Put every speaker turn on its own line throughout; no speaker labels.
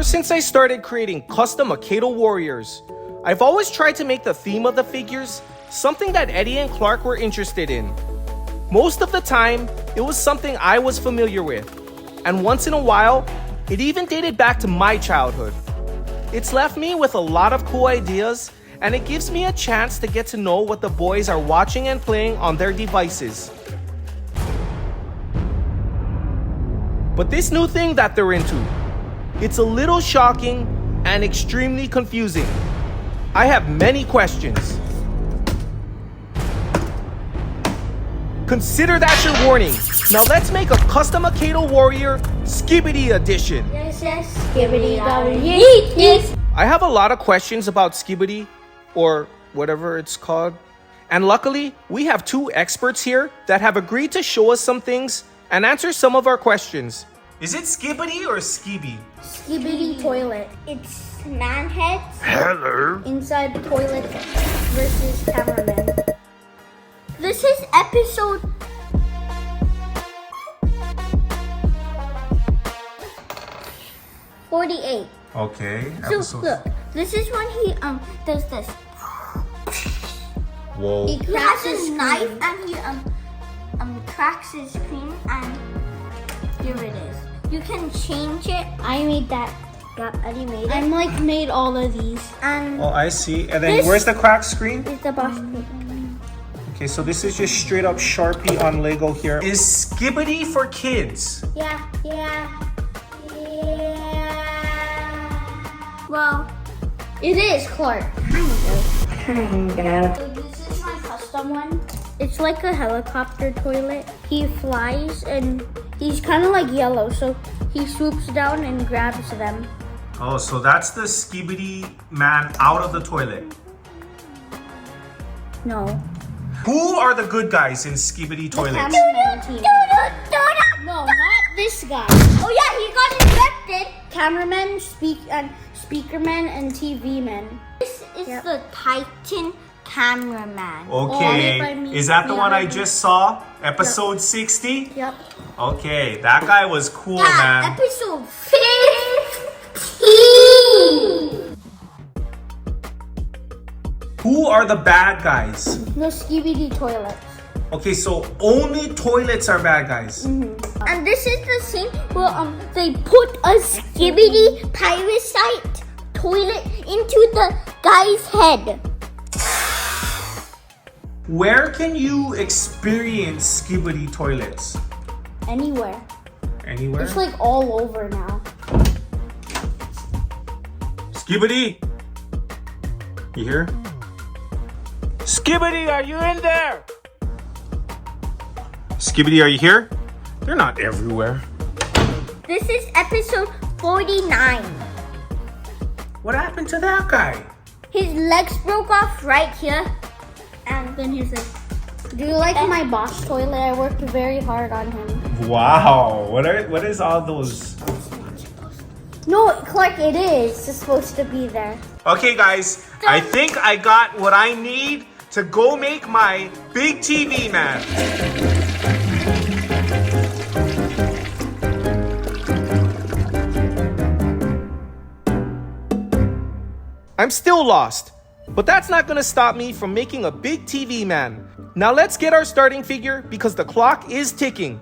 Ever since I started creating custom Akedo warriors, I've always tried to make the theme of the figures something that Eddie and Clark were interested in. Most of the time, it was something I was familiar with, and once in a while, it even dated back to my childhood. It's left me with a lot of cool ideas, and it gives me a chance to get to know what the boys are watching and playing on their devices. But this new thing that they're into, it's a little shocking and extremely confusing. I have many questions. Consider that your warning. Now let's make a custom Akedo warrior Skibidi edition.
Yes, Skibidi, yes.
I have a lot of questions about Skibidi, or whatever it's called. And luckily, we have two experts here that have agreed to show us some things and answer some of our questions. Is it Skibidi or Skibi?
Skibidi toilet. It's man heads.
Hello.
Inside the toilet versus cameraman. This is episode 48.
Okay.
So look, this is when he does this.
Whoa.
He cracks his knife and he cracks his screen, and here it is. You can change it. I made that. Yep, Eddie made it. I made all of these. And
oh, I see. And then where's the cracked screen?
It's the boss screen.
Okay, so this is just straight up Sharpie on Lego here. Is Skibidi for kids?
Yeah. Well, it is, Clark. Kinda. So this is my custom one. It's like a helicopter toilet. He flies and he's kind of like yellow, so he swoops down and grabs them.
Oh, so that's the Skibidi man out of the toilet.
No.
Who are the good guys in Skibidi toilets?
Cameraman team. No, not this guy. Oh yeah, he got infected. Cameraman, speakerman, and TV man. This is the Titan cameraman.
Okay, is that the one I just saw? Episode 60?
Yep.
Okay, that guy was cool,
Yeah,
man.
episode 15.
Who are the bad guys?
No Skibidi toilets.
Okay, so only toilets are bad guys.
And this is the scene where they put a Skibidi parasite toilet into the guy's head.
Where can you experience Skibidi toilets?
Anywhere.
Anywhere?
It's like all over now.
Skibidi? You here? Skibidi, are you in there? Skibidi, are you here? They're not everywhere.
This is episode 49.
What happened to that guy?
His legs broke off right here. And then he's like, do you like my boss toilet? I worked very hard on him.
Wow. What is all those?
No, Clark, it is. It's supposed to be there.
Okay, guys. I think I got what I need to go make my big TV man. I'm still lost, but that's not gonna stop me from making a big TV man. Now let's get our starting figure because the clock is ticking.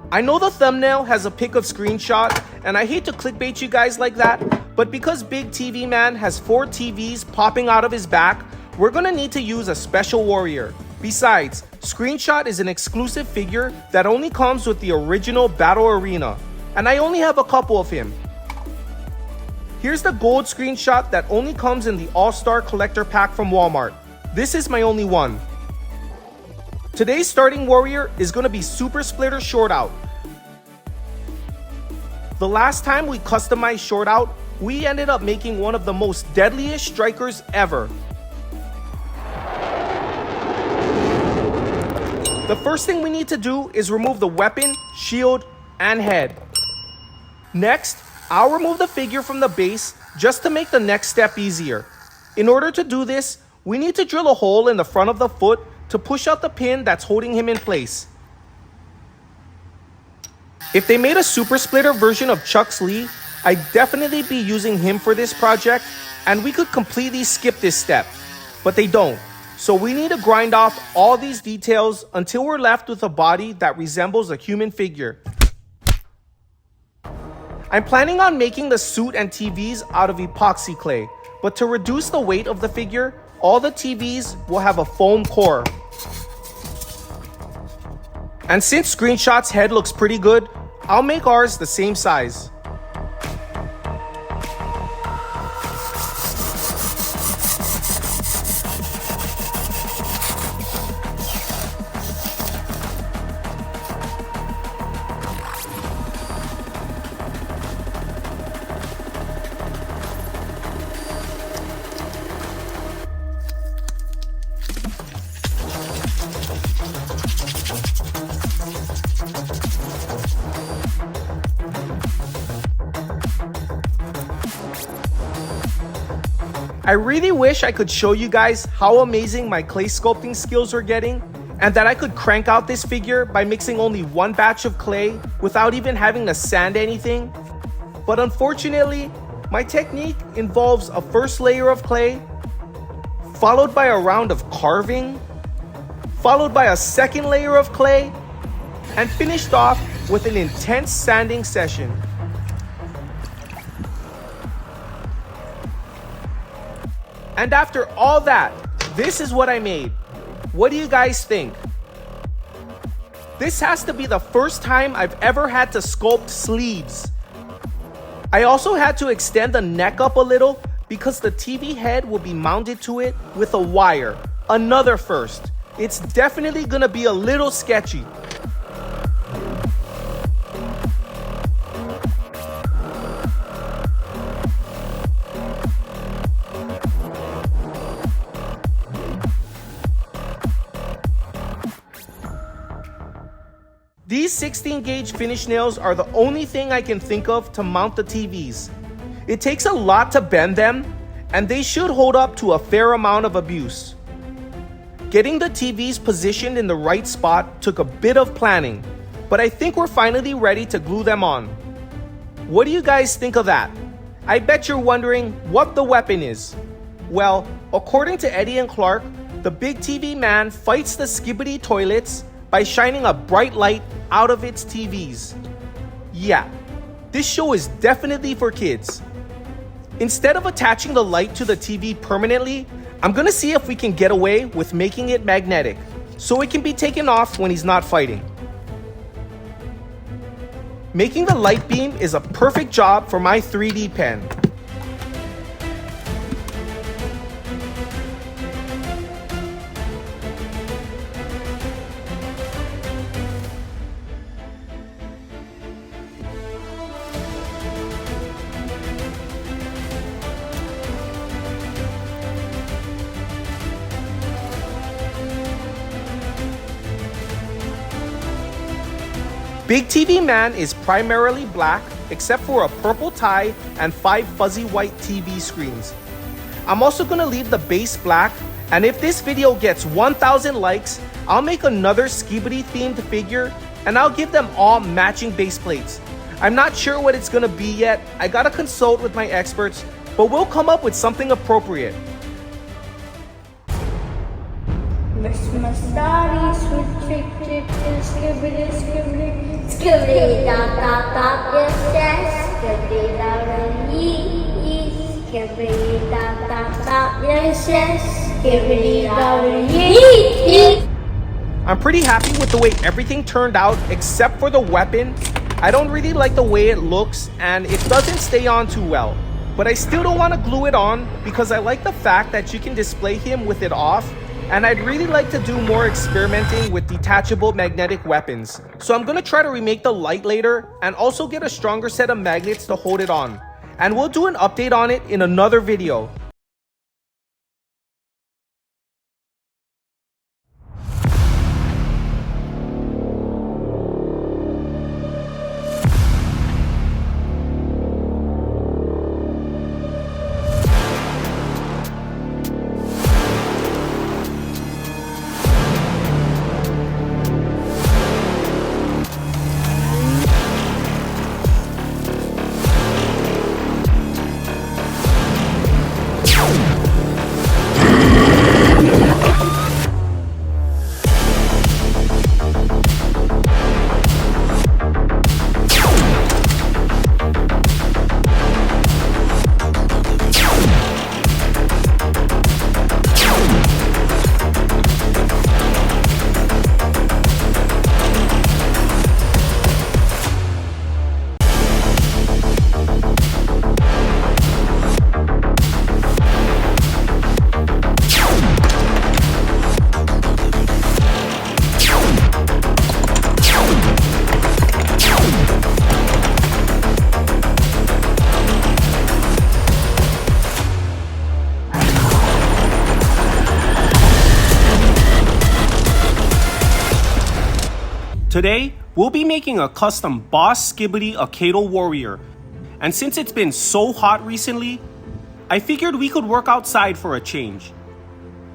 I know the thumbnail has a pic of screenshot, and I hate to clickbait you guys like that, but because Big TV Man has 4 TVs popping out of his back, we're gonna need to use a special warrior. Besides, Screenshot is an exclusive figure that only comes with the original Battle Arena, and I only have a couple of him. Here's the gold Screenshot that only comes in the All-Star Collector Pack from Walmart. This is my only one. Today's starting warrior is going to be Super Splitter Shortout. The last time we customized Shortout, we ended up making one of the most deadliest strikers ever. The first thing we need to do is remove the weapon, shield, and head. Next, I'll remove the figure from the base just to make the next step easier. In order to do this, we need to drill a hole in the front of the foot to push out the pin that's holding him in place. If they made a Super Splitter version of Chuck's Lee, I'd definitely be using him for this project, and we could completely skip this step, but they don't. So we need to grind off all these details until we're left with a body that resembles a human figure. I'm planning on making the suit and TVs out of epoxy clay, but to reduce the weight of the figure, all the TVs will have a foam core. And since Screenshot's head looks pretty good, I'll make ours the same size. I really wish I could show you guys how amazing my clay sculpting skills are getting, and that I could crank out this figure by mixing only one batch of clay without even having to sand anything. But unfortunately, my technique involves a first layer of clay, followed by a round of carving, followed by a second layer of clay, and finished off with an intense sanding session. And after all that, this is what I made. What do you guys think? This has to be the first time I've ever had to sculpt sleeves. I also had to extend the neck up a little because the TV head will be mounted to it with a wire. Another first. It's definitely gonna be a little sketchy. These 16 gauge finish nails are the only thing I can think of to mount the TVs. It takes a lot to bend them, and they should hold up to a fair amount of abuse. Getting the TVs positioned in the right spot took a bit of planning, but I think we're finally ready to glue them on. What do you guys think of that? I bet you're wondering what the weapon is. Well, according to Eddie and Clark, the big TV man fights the Skibidi toilets by shining a bright light out of its TVs. Yeah, this show is definitely for kids. Instead of attaching the light to the TV permanently, I'm gonna see if we can get away with making it magnetic, so it can be taken off when he's not fighting. Making the light beam is a perfect job for my 3D pen. Big TV Man is primarily black except for a purple tie and 5 fuzzy white TV screens. I'm also gonna leave the base black, and if this video gets 1,000 likes, I'll make another Skibidi themed figure and I'll give them all matching base plates. I'm not sure what it's gonna be yet, I gotta consult with my experts, but we'll come up with something appropriate.
Christmas starry, sweet trick, trick, skibidi, skibidi, skibidi, da, da, da, yes, yes, skibidi, da, da, yee, skibidi, da, da, da, yes, yes, skibidi, da, da, yee.
I'm pretty happy with the way everything turned out except for the weapon. I don't really like the way it looks and it doesn't stay on too well. But I still don't want to glue it on because I like the fact that you can display him with it off, and I'd really like to do more experimenting with detachable magnetic weapons. So I'm gonna try to remake the light later and also get a stronger set of magnets to hold it on. And we'll do an update on it in another video. Today, we'll be making a custom Boss Skibidi Akedo warrior. And since it's been so hot recently, I figured we could work outside for a change.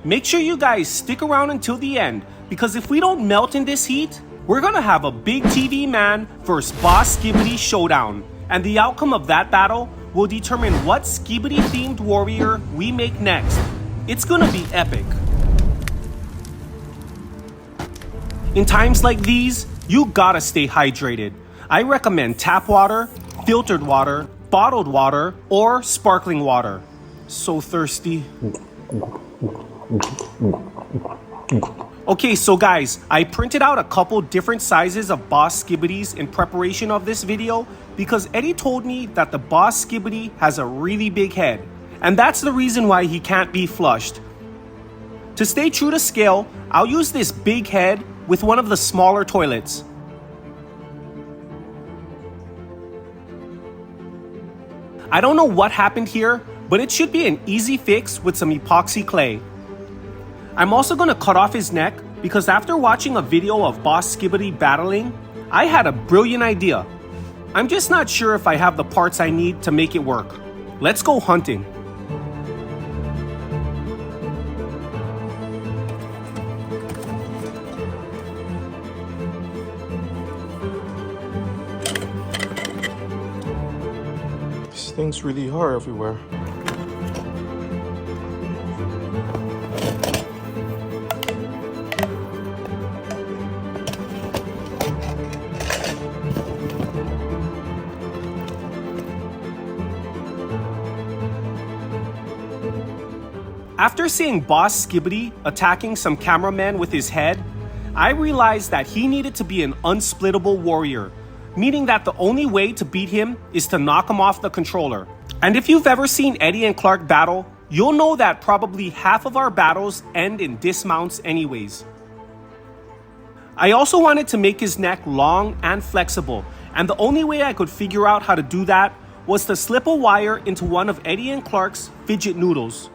Make sure you guys stick around until the end, because if we don't melt in this heat, we're gonna have a big TV man versus Boss Skibidi showdown. And the outcome of that battle will determine what Skibidi themed warrior we make next. It's gonna be epic. In times like these, you gotta stay hydrated. I recommend tap water, filtered water, bottled water, or sparkling water. So thirsty. Okay, so guys, I printed out a couple different sizes of Boss Skibidis in preparation of this video because Eddie told me that the Boss Skibidi has a really big head, and that's the reason why he can't be flushed. To stay true to scale, I'll use this big head with one of the smaller toilets. I don't know what happened here, but it should be an easy fix with some epoxy clay. I'm also going to cut off his neck because after watching a video of Boss Skibidi battling, I had a brilliant idea. I'm just not sure if I have the parts I need to make it work. Let's go hunting.
These things really are everywhere.
After seeing Boss Skibidi attacking some cameraman with his head, I realized that he needed to be an unsplittable warrior, meaning that the only way to beat him is to knock him off the controller. And if you've ever seen Eddie and Clark battle, you'll know that probably half of our battles end in dismounts anyways. I also wanted to make his neck long and flexible, and the only way I could figure out how to do that was to slip a wire into one of Eddie and Clark's fidget noodles.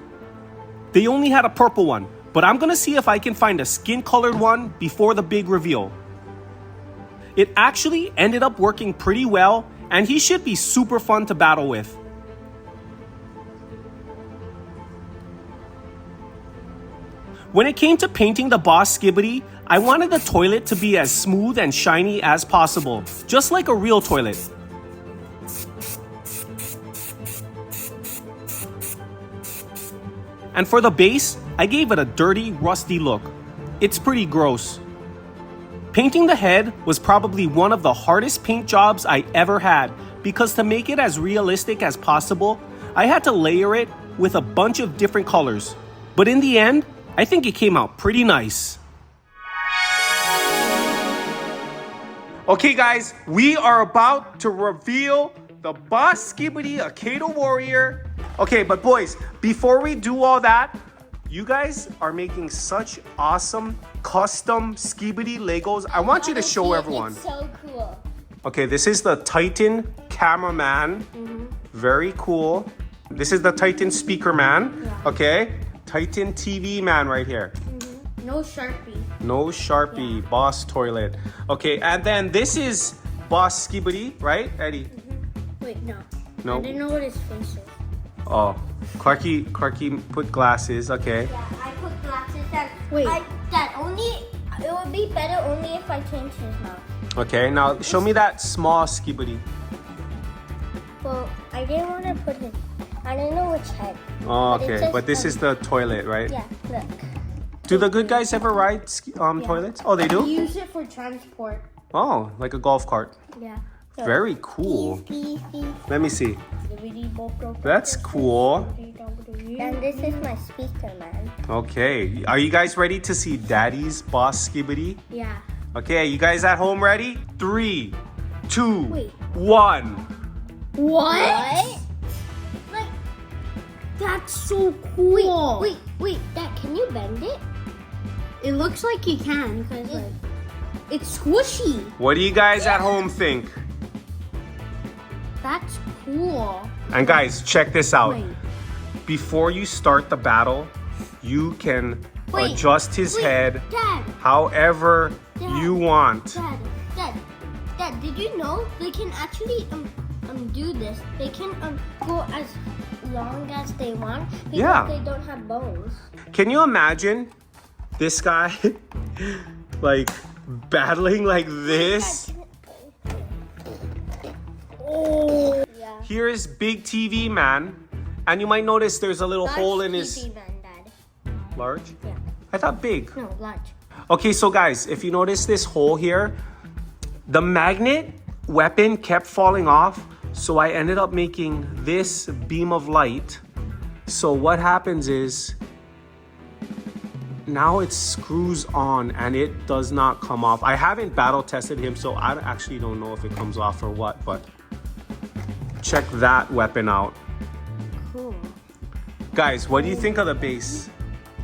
They only had a purple one, but I'm gonna see if I can find a skin-colored one before the big reveal. It actually ended up working pretty well, and he should be super fun to battle with. When it came to painting the Boss Skibidi, I wanted the toilet to be as smooth and shiny as possible, just like a real toilet. And for the base, I gave it a dirty, rusty look. It's pretty gross. Painting the head was probably one of the hardest paint jobs I ever had because to make it as realistic as possible, I had to layer it with a bunch of different colors. But in the end, I think it came out pretty nice. Okay guys, we are about to reveal the Boss Skibidi Akedo warrior. Okay, but boys, before we do all that, you guys are making such awesome custom Skibidi Legos. I want you to show everyone.
It's so cool.
Okay, this is the Titan Cameraman. Very cool. This is the Titan Speaker Man.
Yeah.
Okay, Titan TV Man right here.
No Sharpie.
No Sharpie,
Yeah.
Boss Toilet. Okay, and then this is Boss Skibidi, right, Eddie?
Wait, no.
No.
I didn't know what his face is.
Oh, Clarky put glasses. Okay.
Yeah, I put glasses and it would be better only if I changed his mouth.
Okay, now show me that small Skibidi.
Well, I didn't want to put his. I didn't know which head.
Oh,
But it
okay,
says
but this is the toilet, right?
Yeah, look.
Do the good guys ever ride toilets? Oh, they do?
Use it for transport.
Oh, like a golf cart.
Yeah.
Very cool.
Beep, beep, beep.
Let me see.
And
That's cool.
this is my speaker, man.
Okay, are you guys ready to see Daddy's Boss Skibidi?
Yeah.
Okay, you guys at home ready? 3, 2,
Wait.
1.
What? Like, that's so cool. Wait, Dad, can you bend it? It looks like you can because like it's squishy.
What do you guys at home think?
That's cool.
And guys, check this out.
Wait.
Before you start the battle, you can adjust his head
Dad,
however
Dad.
you want.
Dad, Dad, did you know they can actually do this? They can go as long as they want because they don't have bones.
Can you imagine this guy like battling like this?
Oh. Yeah.
Here's Big TV Man, and you might notice there's a little hole in his
TV man, Dad.
large.
Yeah.
I thought big.
No, large.
Okay, so guys, if you notice this hole here, the magnet weapon kept falling off, so I ended up making this beam of light. So what happens is now it screws on and it does not come off. I haven't battle tested him, so I actually don't know if it comes off or what, but check that weapon out.
Cool.
Guys, what do you think of the base?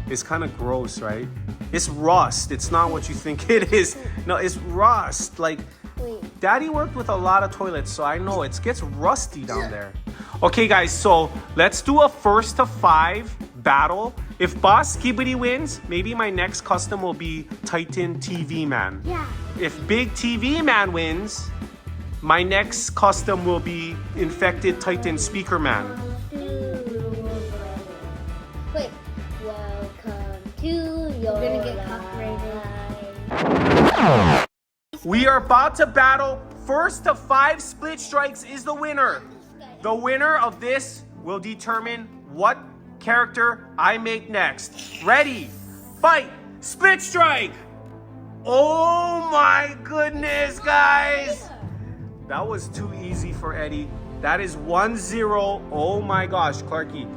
It's kind of gross, right? It's rust. It's not what you think it is. No, it's rust. Like,
Wait.
Daddy worked with a lot of toilets, so I know it gets rusty down there. Okay, guys, so let's do a 1st to 5 battle. If Boss Skibidi wins, maybe my next custom will be Titan TV Man.
Yeah.
If Big TV Man wins, my next custom will be Infected Titan Speaker Man.
Wait. Welcome to your We're gonna get copyrighted.
We are about to battle. 1st to 5 split strikes is the winner. The winner of this will determine what character I make next. Ready, fight, split strike. Oh my goodness, guys. That was too easy for Eddie. That is 1-0. Oh my gosh, Clarky.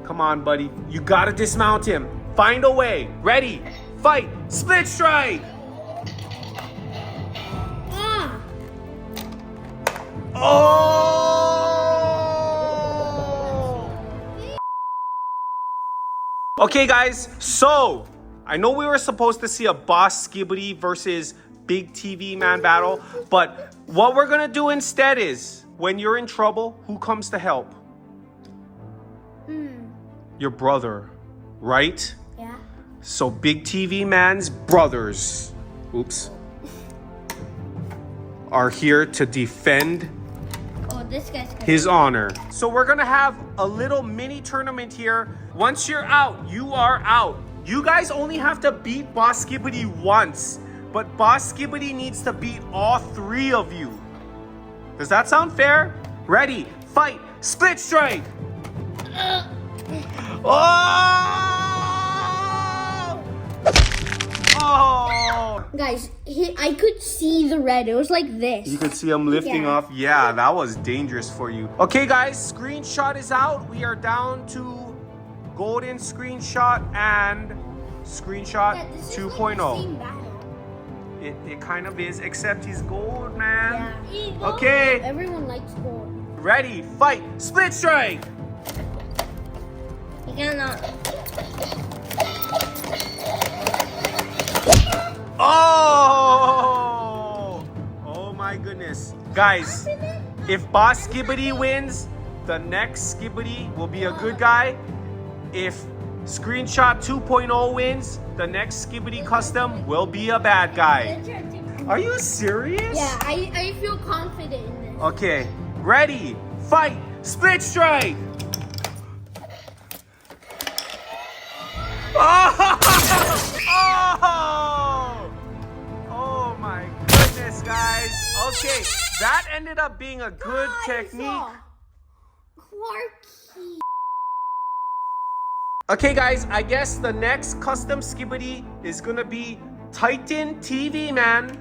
Come on, buddy. You gotta dismount him. Find a way. Ready, fight, split strike. Oh! Okay, guys, so I know we were supposed to see a Boss Skibidi versus Big TV Man battle, but what we're gonna do instead is when you're in trouble, who comes to help? Your brother, right?
Yeah.
So Big TV Man's brothers, are here to defend
This guy's
his honor. So we're gonna have a little mini tournament here. Once you're out, you are out. You guys only have to beat Boss Skibidi once, but Boss Skibidi needs to beat all 3 of you. Does that sound fair? Ready, fight, split strike. Oh!
Guys, I could see the red. It was like this.
You could see him lifting off. Yeah, that was dangerous for you. Okay, guys, screenshot is out. We are down to golden screenshot and screenshot 2.0. It kind of is, except he's gold, man.
Yeah.
Okay.
Everyone likes gold.
Ready, fight, split strike.
You cannot.
Oh! Oh my goodness. Guys, if Boss Skibidi wins, the next Skibidi will be a good guy. If Screenshot 2.0 wins, the next Skibidi custom will be a bad guy. Are you serious?
Yeah, I feel confident in this.
Okay, ready, fight, split strike. Oh! Oh my goodness, guys. Okay, that ended up being a good technique.
Clarky.
Okay, guys, I guess the next custom Skibidi is gonna be Titan TV Man.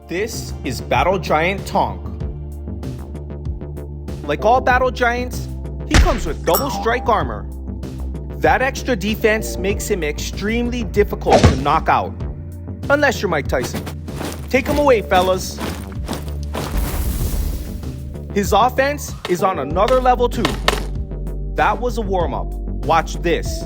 This is Battle Giant Tonk. Like all Battle Giants, he comes with double strike armor. That extra defense makes him extremely difficult to knock out. Unless you're Mike Tyson. Take him away, fellas. His offense is on another level too. That was a warm-up. Watch this.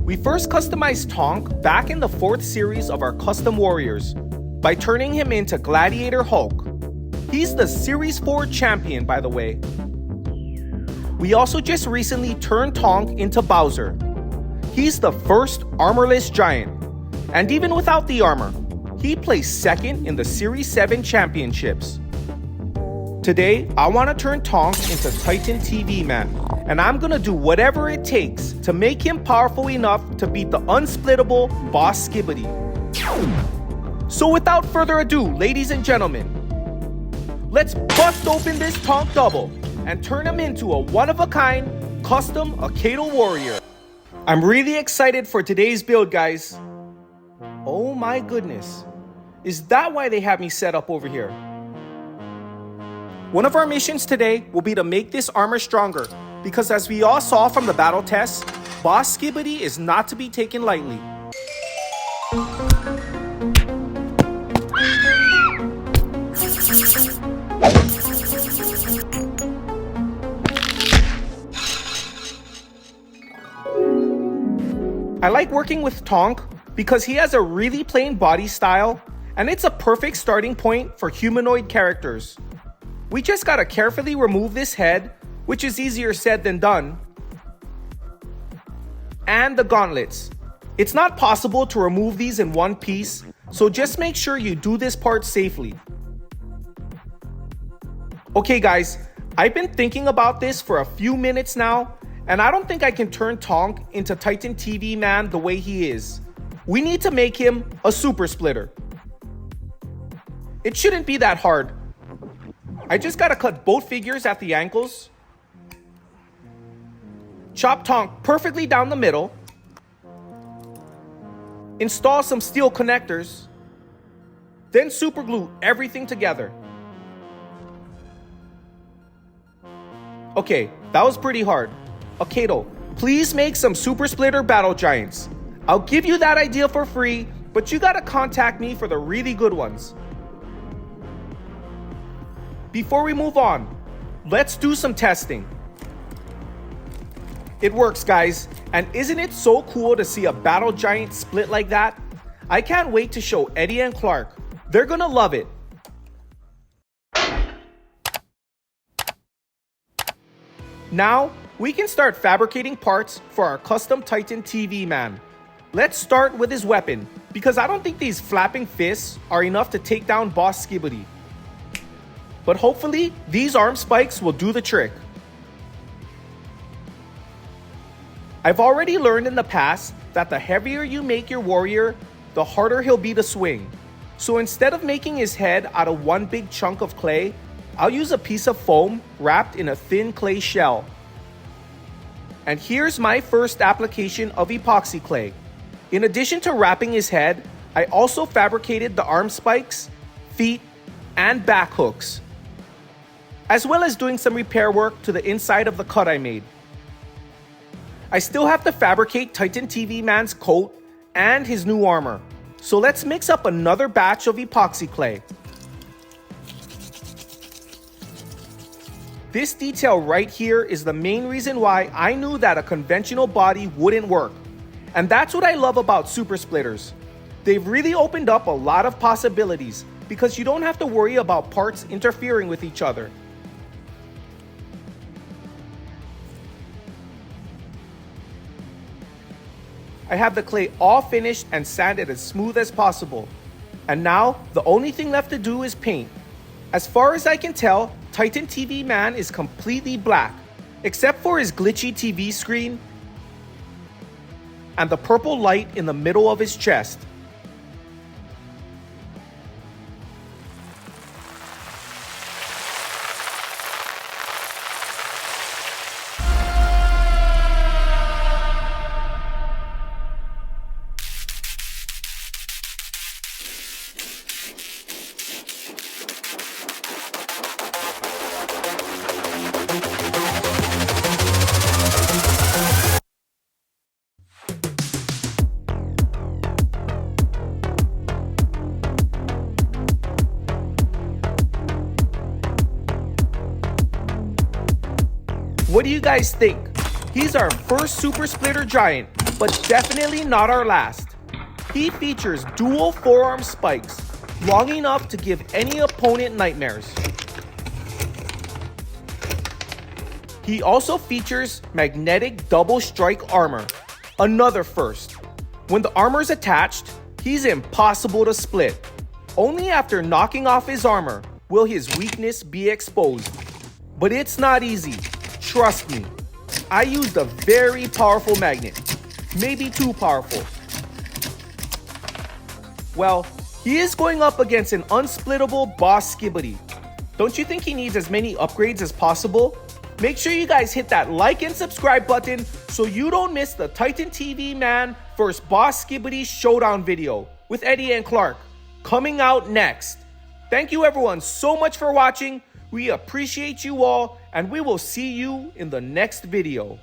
We first customized Tonk back in the 4th series of our Custom Warriors by turning him into Gladiator Hulk. He's the Series 4 champion, by the way. We also just recently turned Tonk into Bowser. He's the first armorless giant, and even without the armor, he placed 2nd in the Series 7 championships. Today, I want to turn Tonk into Titan TV Man, and I'm gonna do whatever it takes to make him powerful enough to beat the unsplittable boss Skibidi. So without further ado, ladies and gentlemen, let's bust open this Tonk double and turn him into a one-of-a-kind custom Akedo warrior. I'm really excited for today's build, guys. Oh my goodness. Is that why they have me set up over here? One of our missions today will be to make this armor stronger, because as we all saw from the battle test, Boss Skibidi is not to be taken lightly. I like working with Tonk because he has a really plain body style, and it's a perfect starting point for humanoid characters. We just gotta carefully remove this head, which is easier said than done, and the gauntlets. It's not possible to remove these in one piece, so just make sure you do this part safely. Okay guys, I've been thinking about this for a few minutes now, and I don't think I can turn Tonk into Titan TV Man the way he is. We need to make him a super splitter. It shouldn't be that hard. I just gotta cut both figures at the ankles, chop Tonk perfectly down the middle, install some steel connectors, then super glue everything together. Okay, that was pretty hard. Akedo, please make some super splitter battle giants. I'll give you that idea for free, but you gotta contact me for the really good ones. Before we move on, let's do some testing. It works, guys, and isn't it so cool to see a battle giant split like that? I can't wait to show Eddie and Clark. They're gonna love it. Now, we can start fabricating parts for our custom Titan TV Man. Let's start with his weapon, because I don't think these flapping fists are enough to take down Boss Skibidi. But hopefully, these arm spikes will do the trick. I've already learned in the past that the heavier you make your warrior, the harder he'll be to swing. So instead of making his head out of one big chunk of clay, I'll use a piece of foam wrapped in a thin clay shell. And here's my first application of epoxy clay. In addition to wrapping his head, I also fabricated the arm spikes, feet, and back hooks, as well as doing some repair work to the inside of the cut I made. I still have to fabricate Titan TV Man's coat and his new armor. So let's mix up another batch of epoxy clay. This detail right here is the main reason why I knew that a conventional body wouldn't work. And that's what I love about super splitters. They've really opened up a lot of possibilities because you don't have to worry about parts interfering with each other. I have the clay all finished and sanded as smooth as possible. And now, the only thing left to do is paint. As far as I can tell, Titan TV Man is completely black, except for his glitchy TV screen and the purple light in the middle of his chest. What do you guys think? He's our first super splitter giant, but definitely not our last. He features dual forearm spikes, long enough to give any opponent nightmares. He also features magnetic double strike armor, another first. When the armor is attached, he's impossible to split. Only after knocking off his armor will his weakness be exposed. But it's not easy, trust me. I used a very powerful magnet, maybe too powerful. Well, he is going up against an unsplittable boss Skibidi. Don't you think he needs as many upgrades as possible? Make sure you guys hit that like and subscribe button so you don't miss the Titan TV Man vs Boss Skibidi showdown video with Eddie and Clark coming out next. Thank you everyone so much for watching. We appreciate you all, and we will see you in the next video.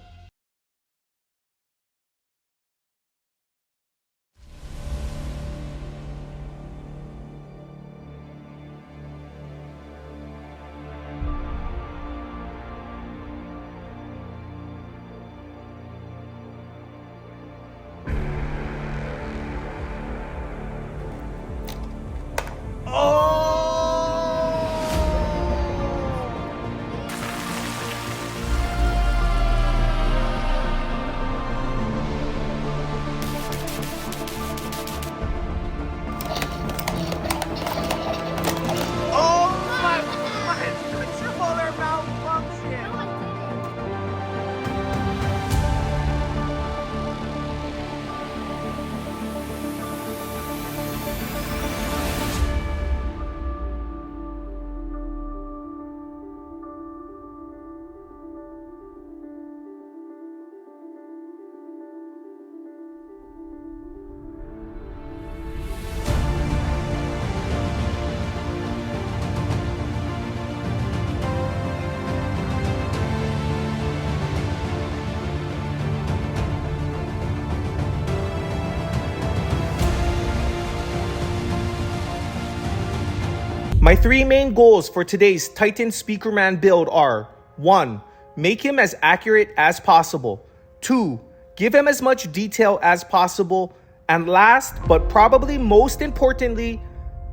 My three main goals for today's Titan Speakerman build are: 1. Make him as accurate as possible. 2. Give him as much detail as possible. And last, but probably most importantly,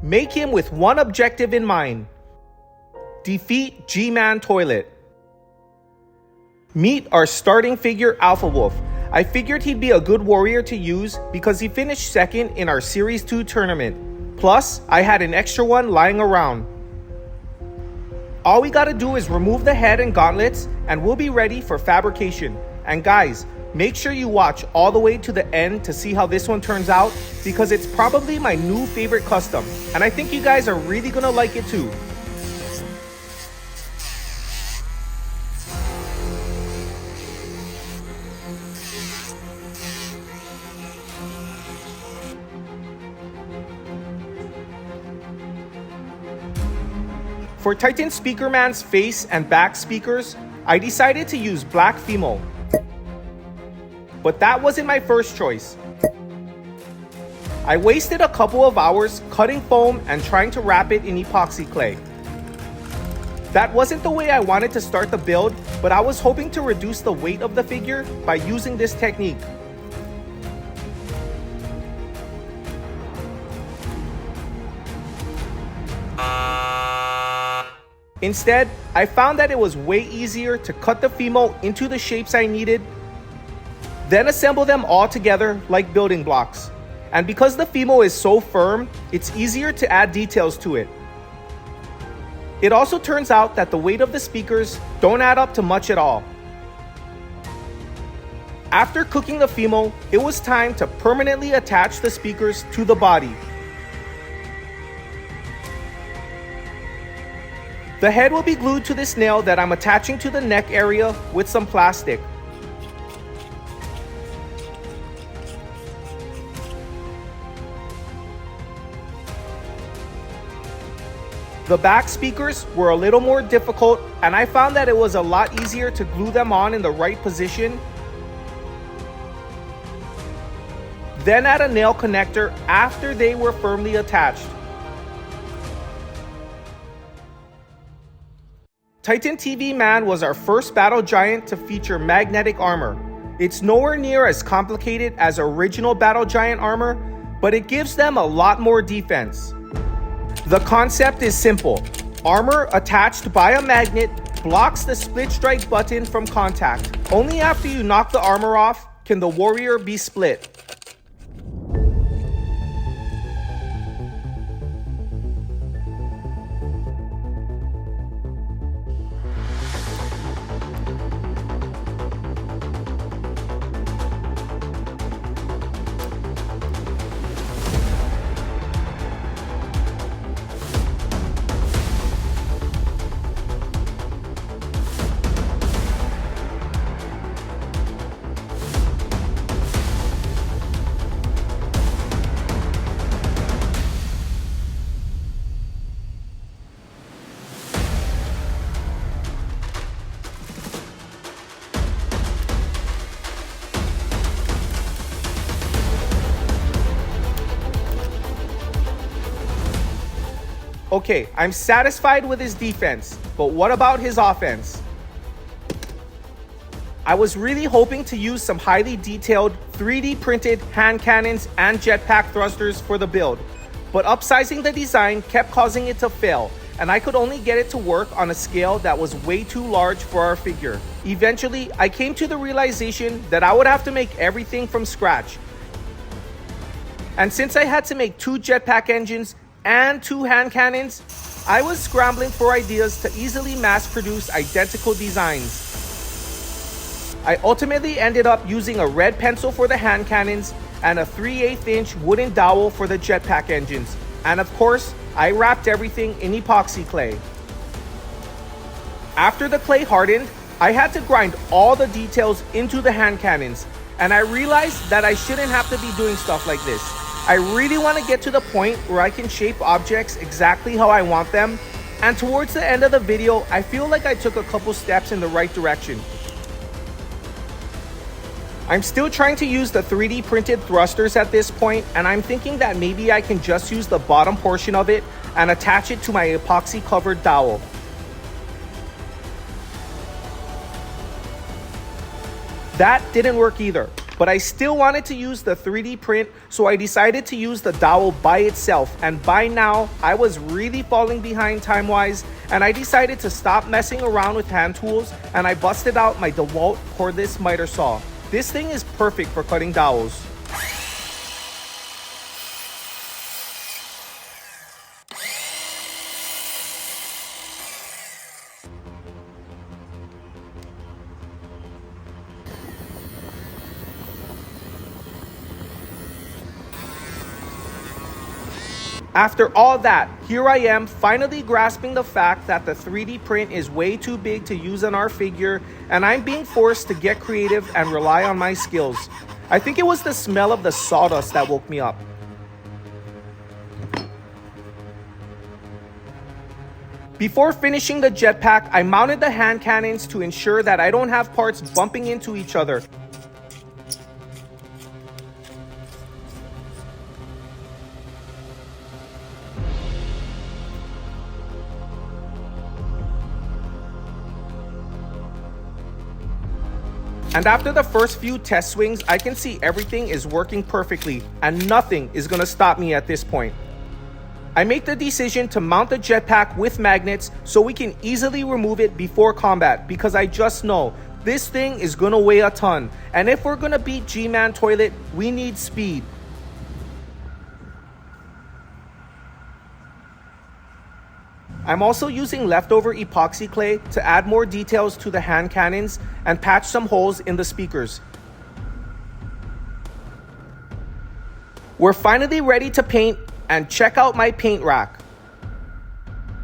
make him with one objective in mind: defeat G-Man Toilet. Meet our starting figure Alpha Wolf. I figured he'd be a good warrior to use because he finished second in our Series 2 tournament. Plus, I had an extra one lying around. All we gotta do is remove the head and gauntlets and we'll be ready for fabrication. And guys, make sure you watch all the way to the end to see how this one turns out, because it's probably my new favorite custom and I think you guys are really gonna like it too. For Titan Speakerman's face and back speakers, I decided to use black Fimo. But that wasn't my first choice. I wasted a couple of hours cutting foam and trying to wrap it in epoxy clay. That wasn't the way I wanted to start the build, but I was hoping to reduce the weight of the figure by using this technique. Instead, I found that it was way easier to cut the Fimo into the shapes I needed, then assemble them all together like building blocks. And because the Fimo is so firm, it's easier to add details to it. It also turns out that the weight of the speakers don't add up to much at all. After cooking the Fimo, it was time to permanently attach the speakers to the body. The head will be glued to this nail that I'm attaching to the neck area with some plastic. The back speakers were a little more difficult, and I found that it was a lot easier to glue them on in the right position. Then add a nail connector after they were firmly attached. Titan TV Man was our first battle giant to feature magnetic armor. It's nowhere near as complicated as original Battle Giant armor, but it gives them a lot more defense. The concept is simple. Armor attached by a magnet blocks the split strike button from contact. Only after you knock the armor off can the warrior be split. Okay, I'm satisfied with his defense, but what about his offense? I was really hoping to use some highly detailed 3D printed hand cannons and jetpack thrusters for the build, but upsizing the design kept causing it to fail, and I could only get it to work on a scale that was way too large for our figure. Eventually, I came to the realization that I would have to make everything from scratch. And since I had to make 2 jetpack engines and 2 hand cannons, I was scrambling for ideas to easily mass produce identical designs. I ultimately ended up using a red pencil for the hand cannons and a 3/8 inch wooden dowel for the jetpack engines. And of course, I wrapped everything in epoxy clay. After the clay hardened, I had to grind all the details into the hand cannons, and I realized that I shouldn't have to be doing stuff like this. I really want to get to the point where I can shape objects exactly how I want them, and towards the end of the video, I feel like I took a couple steps in the right direction. I'm still trying to use the 3D printed thrusters at this point, and I'm thinking that maybe I can just use the bottom portion of it and attach it to my epoxy covered dowel. That didn't work either, but I still wanted to use the 3D print, so I decided to use the dowel by itself, and by now, I was really falling behind time-wise, and I decided to stop messing around with hand tools, and I busted out my DeWalt cordless miter saw. This thing is perfect for cutting dowels. After all that, here I am finally grasping the fact that the 3D print is way too big to use on our figure, and I'm being forced to get creative and rely on my skills. I think it was the smell of the sawdust that woke me up. Before finishing the jetpack, I mounted the hand cannons to ensure that I don't have parts bumping into each other. And after the first few test swings, I can see everything is working perfectly, and nothing is gonna stop me at this point. I make the decision to mount the jetpack with magnets so we can easily remove it before combat, because I just know this thing is gonna weigh a ton, and if we're gonna beat G-Man Toilet, we need speed. I'm also using leftover epoxy clay to add more details to the hand cannons and patch some holes in the speakers. We're finally ready to paint, and check out my paint rack.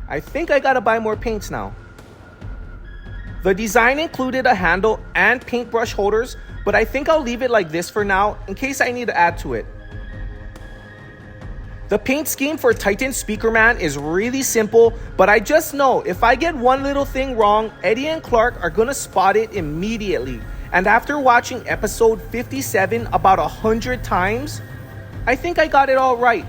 I think I gotta buy more paints now. The design included a handle and paintbrush holders, but I think I'll leave it like this for now in case I need to add to it. The paint scheme for Titan Speakerman is really simple, but I just know if I get one little thing wrong, Eddie and Clark are gonna spot it immediately. And after watching episode 57 about 100 times, I think I got it all right.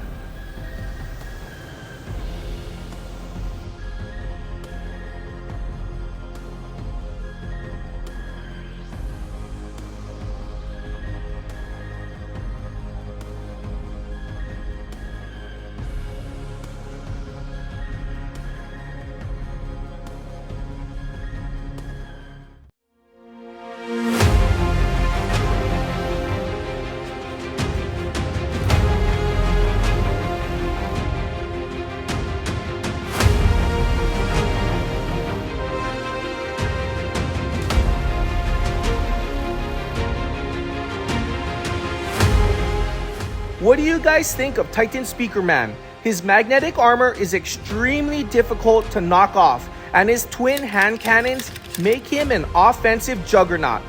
What do you guys think of Titan Speakerman? His magnetic armor is extremely difficult to knock off, and his twin hand cannons make him an offensive juggernaut.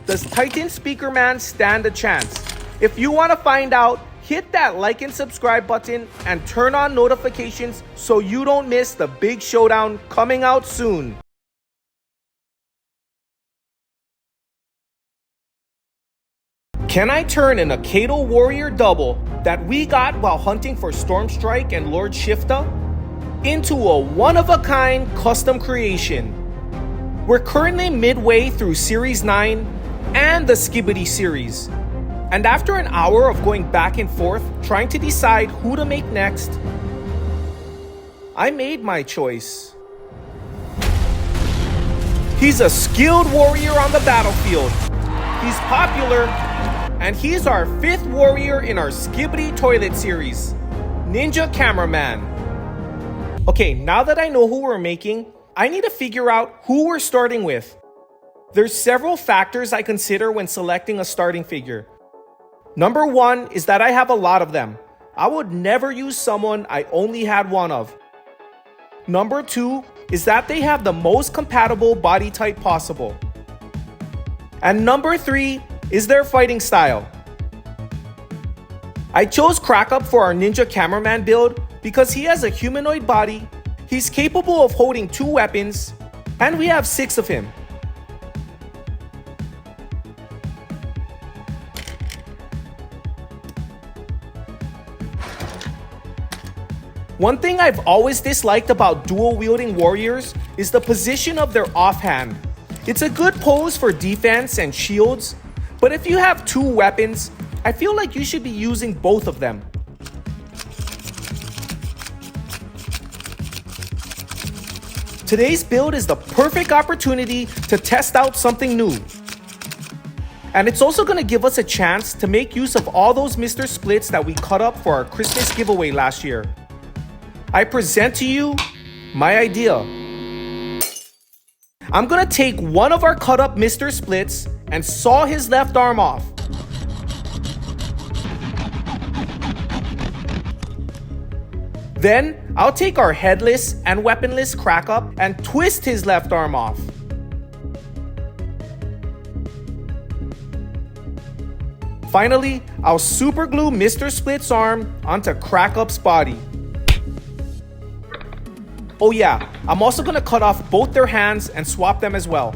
Does Titan Speakerman stand a chance? If you want to find out, hit that like and subscribe button and turn on notifications so you don't miss the big showdown coming out soon. Can I turn an Akedo Warrior double that we got while hunting for Stormstrike and Lord Shifta into a one-of-a-kind custom creation? We're currently midway through Series 9 and the Skibidi series. And after an hour of going back and forth trying to decide who to make next, I made my choice. He's a skilled warrior on the battlefield. He's popular, and he's our 5th warrior in our Skibidi Toilet series, Ninja Cameraman. Okay, now that I know who we're making, I need to figure out who we're starting with. There's several factors I consider when selecting a starting figure. Number 1 is that I have a lot of them. I would never use someone I only had one of. Number 2 is that they have the most compatible body type possible. And number 3 is their fighting style. I chose Crack Up for our Ninja Cameraman build because he has a humanoid body, he's capable of holding 2 weapons, and we have 6 of him. One thing I've always disliked about dual-wielding warriors is the position of their offhand. It's a good pose for defense and shields, but if you have 2 weapons, I feel like you should be using both of them. Today's build is the perfect opportunity to test out something new. And it's also going to give us a chance to make use of all those Mr. Splits that we cut up for our Christmas giveaway last year. I present to you my idea. I'm gonna take one of our cut up Mr. Splits and saw his left arm off. Then I'll take our headless and weaponless Crack Up and twist his left arm off. Finally, I'll super glue Mr. Split's arm onto Crack Up's body. Oh yeah, I'm also gonna cut off both their hands and swap them as well.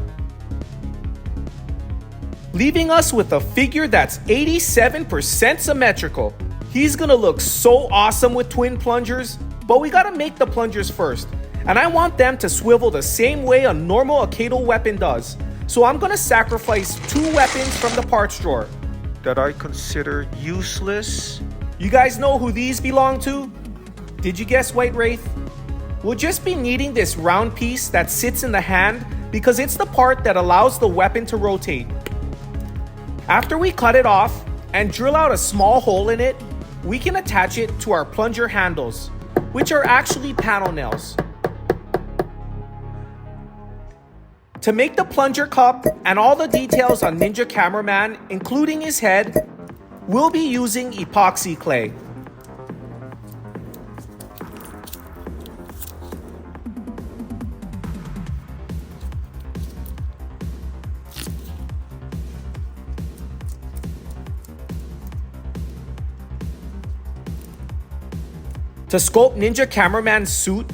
Leaving us with a figure that's 87% symmetrical. He's gonna look so awesome with twin plungers, but we gotta make the plungers first. And I want them to swivel the same way a normal Akedo weapon does. So I'm gonna sacrifice 2 weapons from the parts drawer that I consider useless. You guys know who these belong to? Did you guess, White Wraith? We'll just be needing this round piece that sits in the hand because it's the part that allows the weapon to rotate. After we cut it off and drill out a small hole in it, we can attach it to our plunger handles, which are actually panel nails. To make the plunger cup and all the details on Ninja Cameraman, including his head, we'll be using epoxy clay. To sculpt Ninja Cameraman's suit,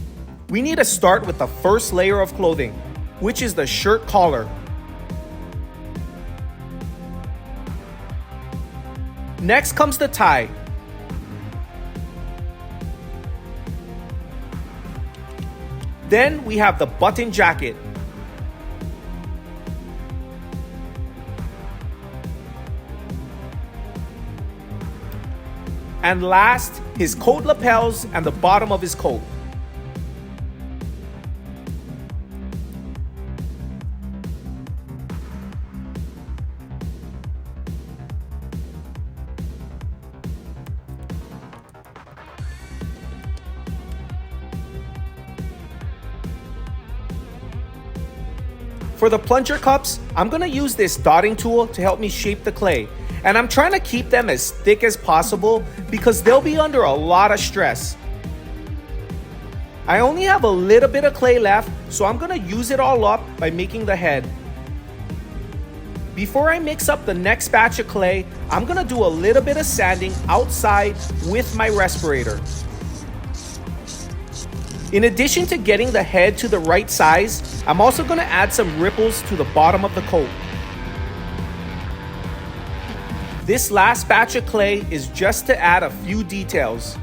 we need to start with the first layer of clothing, which is the shirt collar. Next comes the tie. Then we have the button jacket. And last, his coat lapels and the bottom of his coat. For the plunger cups, I'm gonna use this dotting tool to help me shape the clay. And I'm trying to keep them as thick as possible because they'll be under a lot of stress. I only have a little bit of clay left, so I'm gonna use it all up by making the head. Before I mix up the next batch of clay, I'm gonna do a little bit of sanding outside with my respirator. In addition to getting the head to the right size, I'm also gonna add some ripples to the bottom of the coat. This last batch of clay is just to add a few details.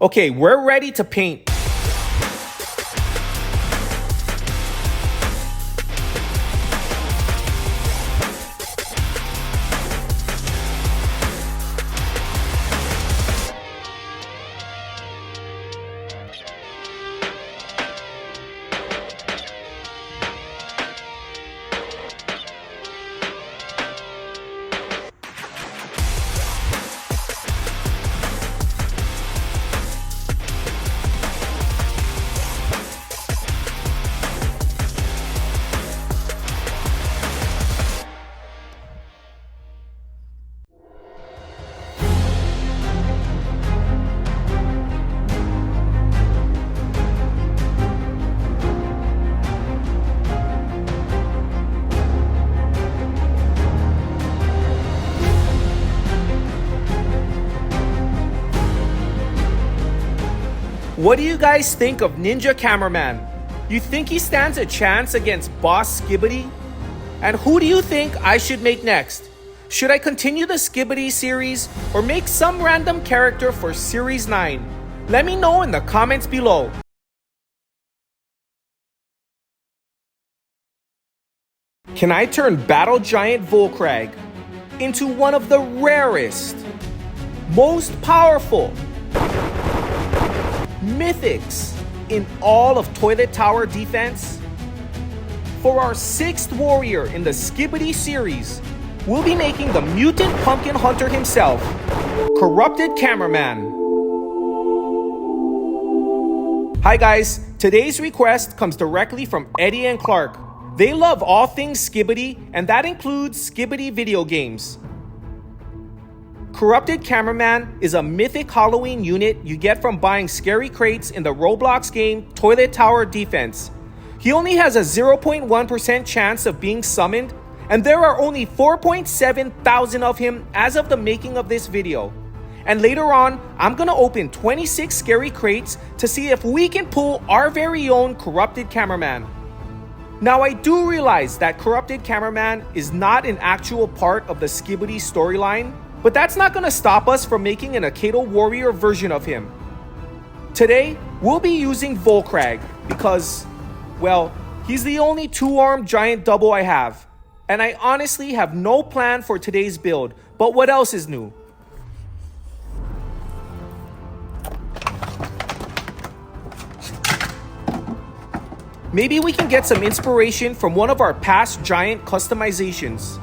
Okay, we're ready to paint. What do you guys think of Ninja Cameraman? You think he stands a chance against Boss Skibidi? And who do you think I should make next? Should I continue the Skibidi series or make some random character for Series 9? Let me know in the comments below. Can I turn Battle Giant Volkrag into one of the rarest, most powerful mythics in all of Toilet Tower Defense? For our 6th warrior in the Skibidi series, we'll be making the mutant pumpkin hunter himself, Corrupted Cameraman. Hi guys, today's request comes directly from Eddie and Clark. They love all things Skibidi, and that includes Skibidi video games. Corrupted Cameraman is a mythic Halloween unit you get from buying scary crates in the Roblox game Toilet Tower Defense. He only has a 0.1% chance of being summoned, and there are only 4.7 thousand of him as of the making of this video. And later on, I'm gonna open 26 scary crates to see if we can pull our very own Corrupted Cameraman. Now I do realize that Corrupted Cameraman is not an actual part of the Skibidi storyline, but that's not gonna stop us from making an Akedo warrior version of him. Today, we'll be using Volkrag because, well, he's the only 2-armed giant double I have. And I honestly have no plan for today's build, but what else is new? Maybe we can get some inspiration from one of our past giant customizations.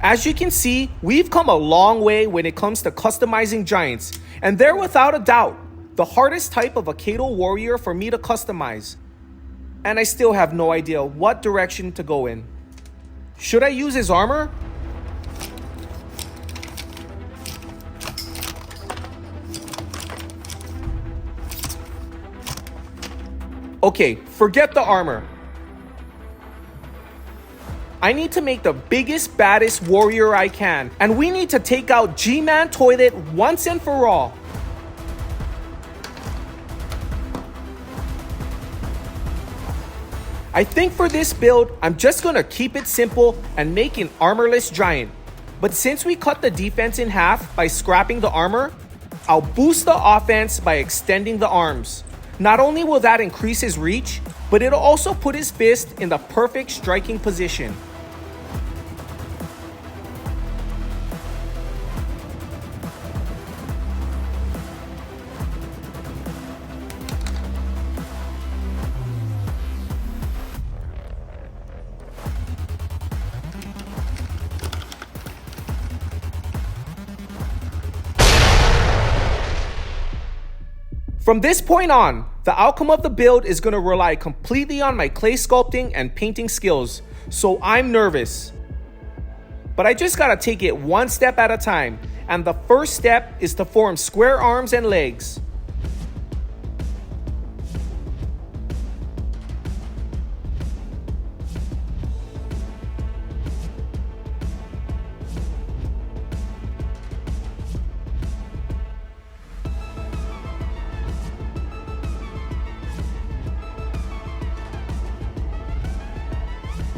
As you can see, we've come a long way when it comes to customizing giants, and they're without a doubt the hardest type of Akedo warrior for me to customize. And I still have no idea what direction to go in. Should I use his armor? Okay, forget the armor. I need to make the biggest, baddest warrior I can, and we need to take out G-Man Toilet once and for all. I think for this build, I'm just gonna keep it simple and make an armorless giant. But since we cut the defense in half by scrapping the armor, I'll boost the offense by extending the arms. Not only will that increase his reach, but it'll also put his fist in the perfect striking position. From this point on, the outcome of the build is going to rely completely on my clay sculpting and painting skills, so I'm nervous. But I just gotta take it one step at a time, and the first step is to form square arms and legs.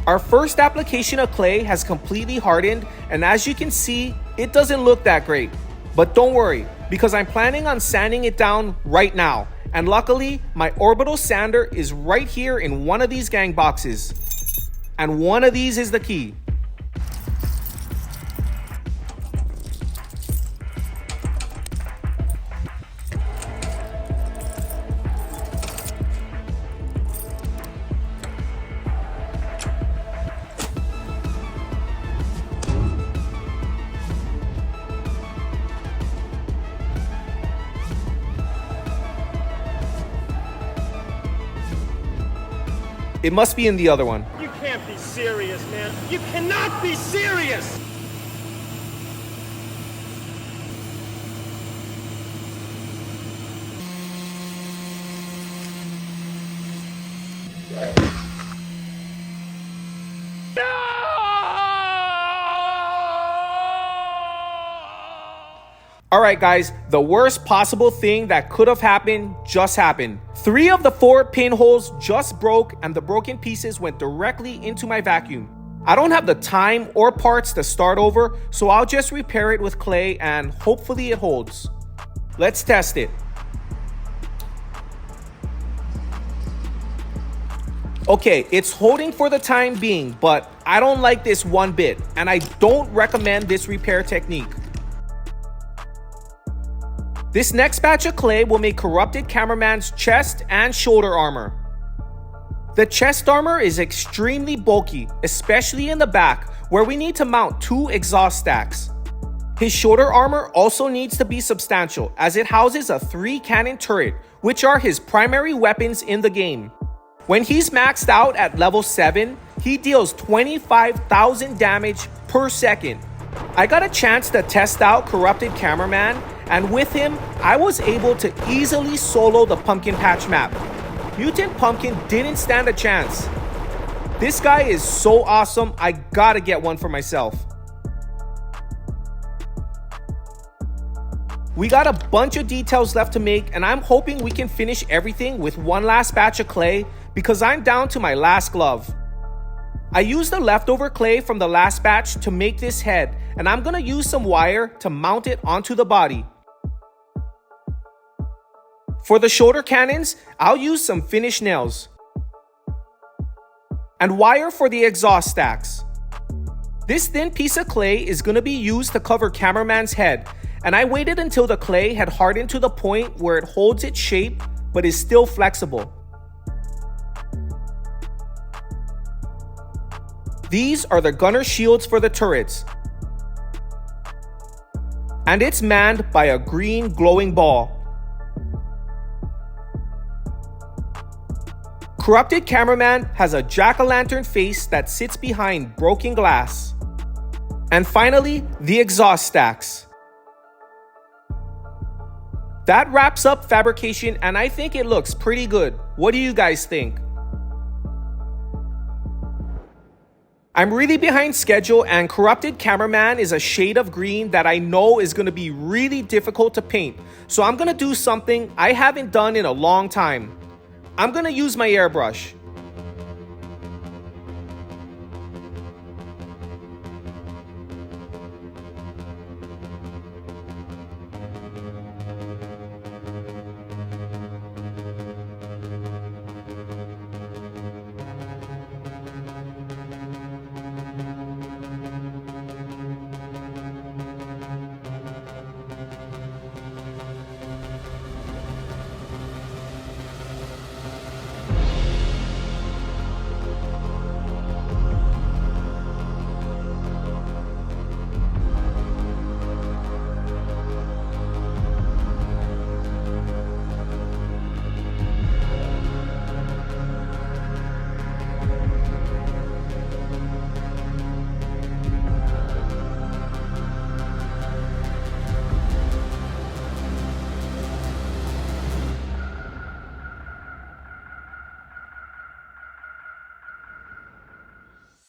Our first application of clay has completely hardened, and as you can see, it doesn't look that great. But don't worry, because I'm planning on sanding it down right now. And luckily, my orbital sander is right here in one of these gang boxes. And one of these is the key. It must be in the other one.
You can't be serious, man. You cannot be serious!
Alright guys, the worst possible thing that could have happened just happened. 3 of the 4 pinholes just broke and the broken pieces went directly into my vacuum. I don't have the time or parts to start over, so I'll just repair it with clay and hopefully it holds. Let's test it. Okay, it's holding for the time being, but I don't like this one bit, and I don't recommend this repair technique. This next batch of clay will make Corrupted Cameraman's chest and shoulder armor. The chest armor is extremely bulky, especially in the back, where we need to mount 2 exhaust stacks. His shoulder armor also needs to be substantial, as it houses a 3-cannon turret, which are his primary weapons in the game. When he's maxed out at level 7, he deals 25,000 damage per second. I got a chance to test out Corrupted Cameraman, and with him, I was able to easily solo the Pumpkin Patch map. Mutant Pumpkin didn't stand a chance. This guy is so awesome, I gotta get one for myself. We got a bunch of details left to make, and I'm hoping we can finish everything with one last batch of clay because I'm down to my last glove. I used the leftover clay from the last batch to make this head, and I'm gonna use some wire to mount it onto the body. For the shoulder cannons, I'll use some finished nails and wire for the exhaust stacks. This thin piece of clay is going to be used to cover Cameraman's head, and I waited until the clay had hardened to the point where it holds its shape but is still flexible. These are the gunner shields for the turrets, and it's manned by a green glowing ball. Corrupted Cameraman has a jack-o'-lantern face that sits behind broken glass. And finally, the exhaust stacks. That wraps up fabrication, and I think it looks pretty good. What do you guys think? I'm really behind schedule, and Corrupted Cameraman is a shade of green that I know is going to be really difficult to paint. So I'm going to do something I haven't done in a long time. I'm going to use my airbrush.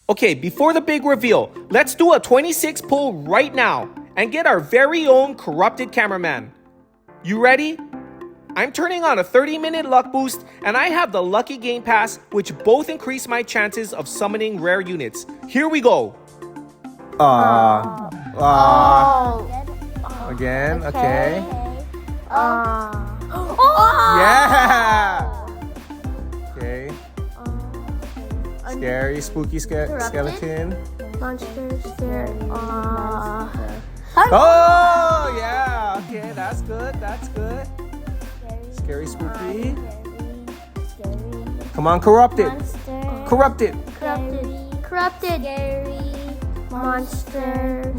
Okay, before the big reveal, let's do a 26 pull right now and get our very own Corrupted Cameraman. You ready? I'm turning on a 30-minute luck boost, and I have the Lucky Game Pass, which both increase my chances of summoning rare units. Here we go. Again, okay. Yeah! Okay. Scary, spooky skeleton.
Monster, scary.
Oh, yeah. Okay, that's good. That's good. Scary, spooky. Come on, corrupted. Corrupted.
Corrupted. Scary. Monster.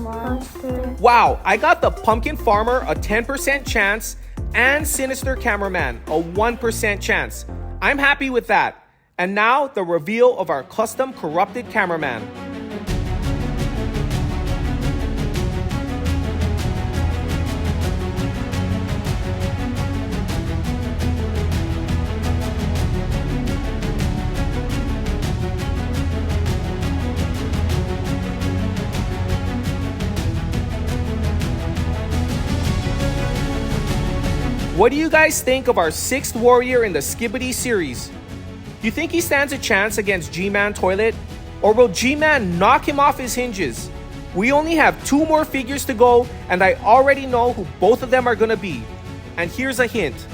Wow, I got the Pumpkin Farmer a 10% chance and Sinister Cameraman a 1% chance. I'm happy with that. And now the reveal of our custom Corrupted Cameraman. What do you guys think of our 6th warrior in the Skibidi series? You think he stands a chance against G-Man Toilet? Or will G-Man knock him off his hinges? We only have 2 more figures to go, and I already know who both of them are gonna be. And here's a hint.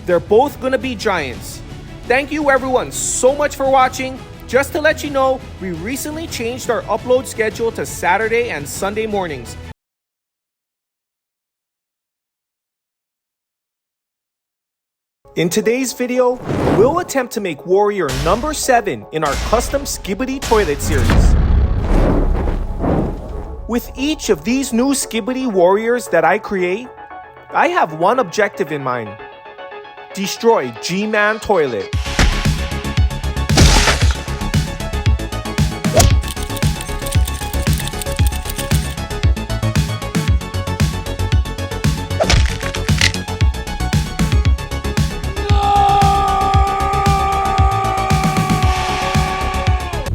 They're both gonna be giants. Thank you everyone so much for watching. Just to let you know, we recently changed our upload schedule to Saturday and Sunday mornings. In today's video, we'll attempt to make warrior number 7 in our custom Skibidi Toilet series. With each of these new Skibidi warriors that I create, I have one objective in mind. Destroy G-Man Toilet.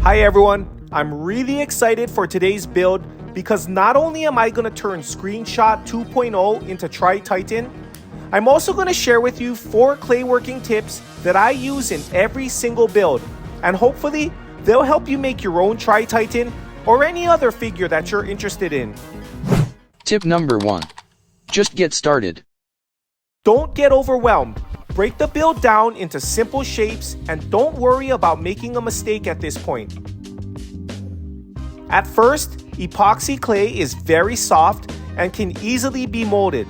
Hi everyone, I'm really excited for today's build because not only am I going to turn Screenshot 2.0 into Tri-Titan, I'm also going to share with you 4 clay working tips that I use in every single build, and hopefully they'll help you make your own Tri-Titan or any other figure that you're interested in.
Tip number 1. Just get started.
Don't get overwhelmed. Break the build down into simple shapes and don't worry about making a mistake at this point. At first, epoxy clay is very soft and can easily be molded.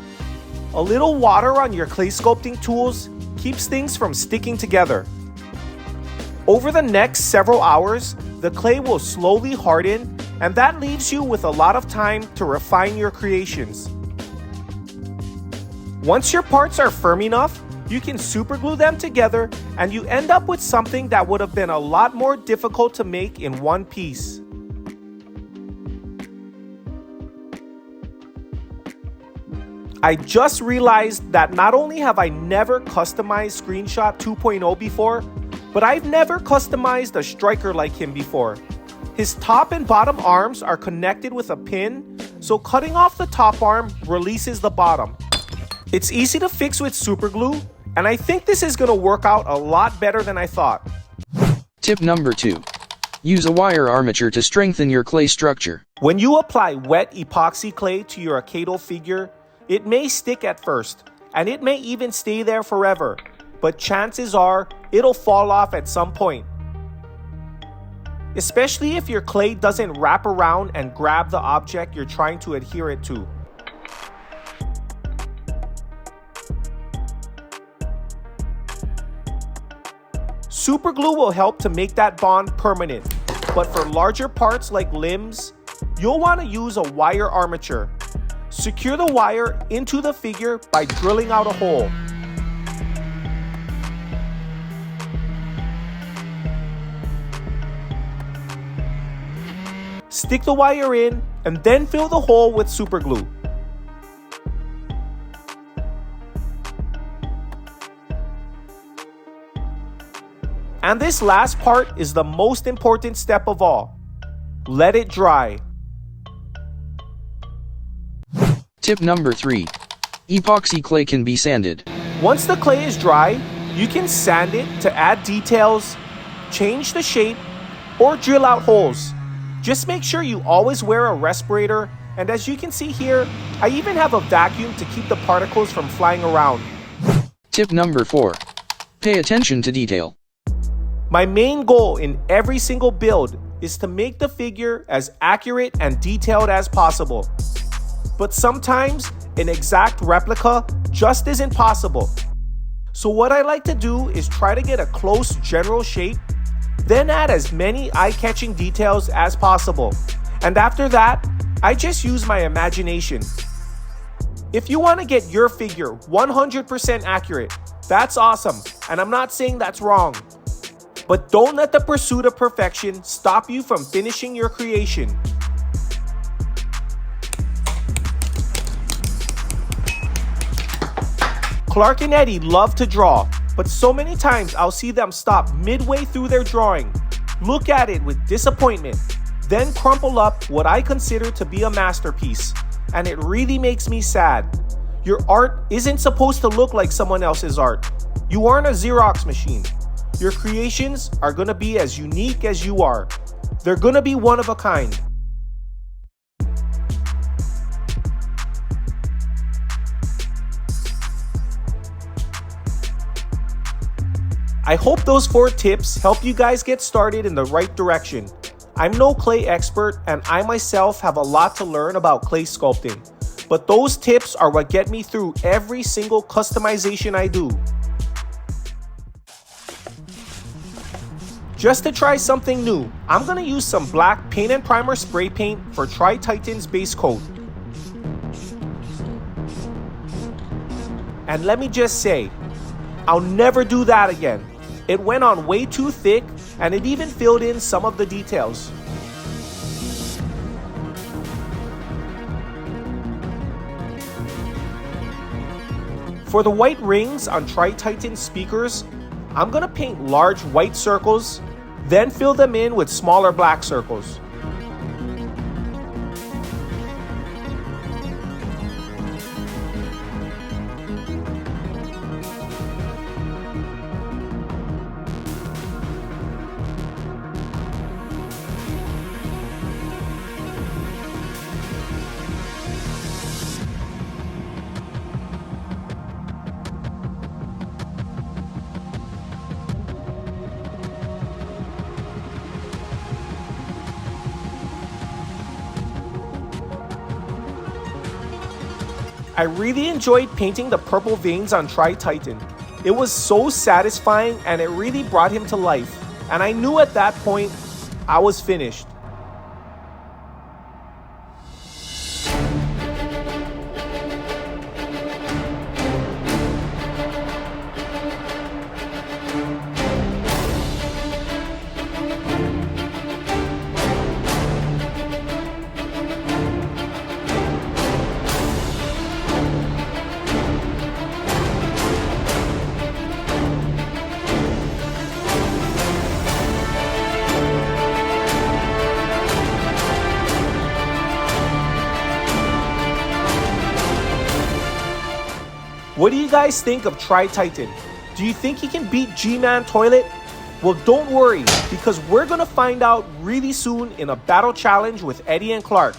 A little water on your clay sculpting tools keeps things from sticking together. Over the next several hours, the clay will slowly harden, and that leaves you with a lot of time to refine your creations. Once your parts are firm enough, You can super glue them together and you end up with something that would have been a lot more difficult to make in one piece. I just realized that not only have I never customized Screenshot 2.0 before, but I've never customized a striker like him before. His top and bottom arms are connected with a pin, so cutting off the top arm releases the bottom. It's easy to fix with super glue, and I think this is going to work out a lot better than I thought.
Tip number 2. Use a wire armature to strengthen your clay structure.
When you apply wet epoxy clay to your Akedo figure, it may stick at first, and it may even stay there forever, but chances are it'll fall off at some point. Especially if your clay doesn't wrap around and grab the object you're trying to adhere it to. Super glue will help to make that bond permanent, but for larger parts like limbs, you'll want to use a wire armature. Secure the wire into the figure by drilling out a hole. Stick the wire in and then fill the hole with super glue. And this last part is the most important step of all. Let it dry.
Tip number 3. Epoxy clay can be sanded.
Once the clay is dry, you can sand it to add details, change the shape, or drill out holes. Just make sure you always wear a respirator, and as you can see here, I even have a vacuum to keep the particles from flying around.
Tip number 4. Pay attention to detail.
My main goal in every single build is to make the figure as accurate and detailed as possible. But sometimes an exact replica just isn't possible. So what I like to do is try to get a close general shape, then add as many eye-catching details as possible. And after that, I just use my imagination. If you want to get your figure 100% accurate, that's awesome, and I'm not saying that's wrong. But don't let the pursuit of perfection stop you from finishing your creation. Clark and Eddie love to draw, but so many times I'll see them stop midway through their drawing, look at it with disappointment, then crumple up what I consider to be a masterpiece, and it really makes me sad. Your art isn't supposed to look like someone else's art. You aren't a Xerox machine. Your creations are gonna be as unique as you are. They're gonna be one of a kind. I hope those 4 tips help you guys get started in the right direction. I'm no clay expert, and I myself have a lot to learn about clay sculpting, but those tips are what get me through every single customization I do. Just to try something new, I'm gonna use some black paint and primer spray paint for Tri-Titan's base coat. And let me just say, I'll never do that again. It went on way too thick, and it even filled in some of the details. For the white rings on Tri-Titan speakers, I'm gonna paint large white circles, then fill them in with smaller black circles. I really enjoyed painting the purple veins on Tri-Titan. It was so satisfying and it really brought him to life. And I knew at that point, I was finished. What do you guys think of Tri-Titan? Do you think he can beat G-Man Toilet? Well, don't worry, because we're gonna find out really soon in a battle challenge with Eddie and Clark.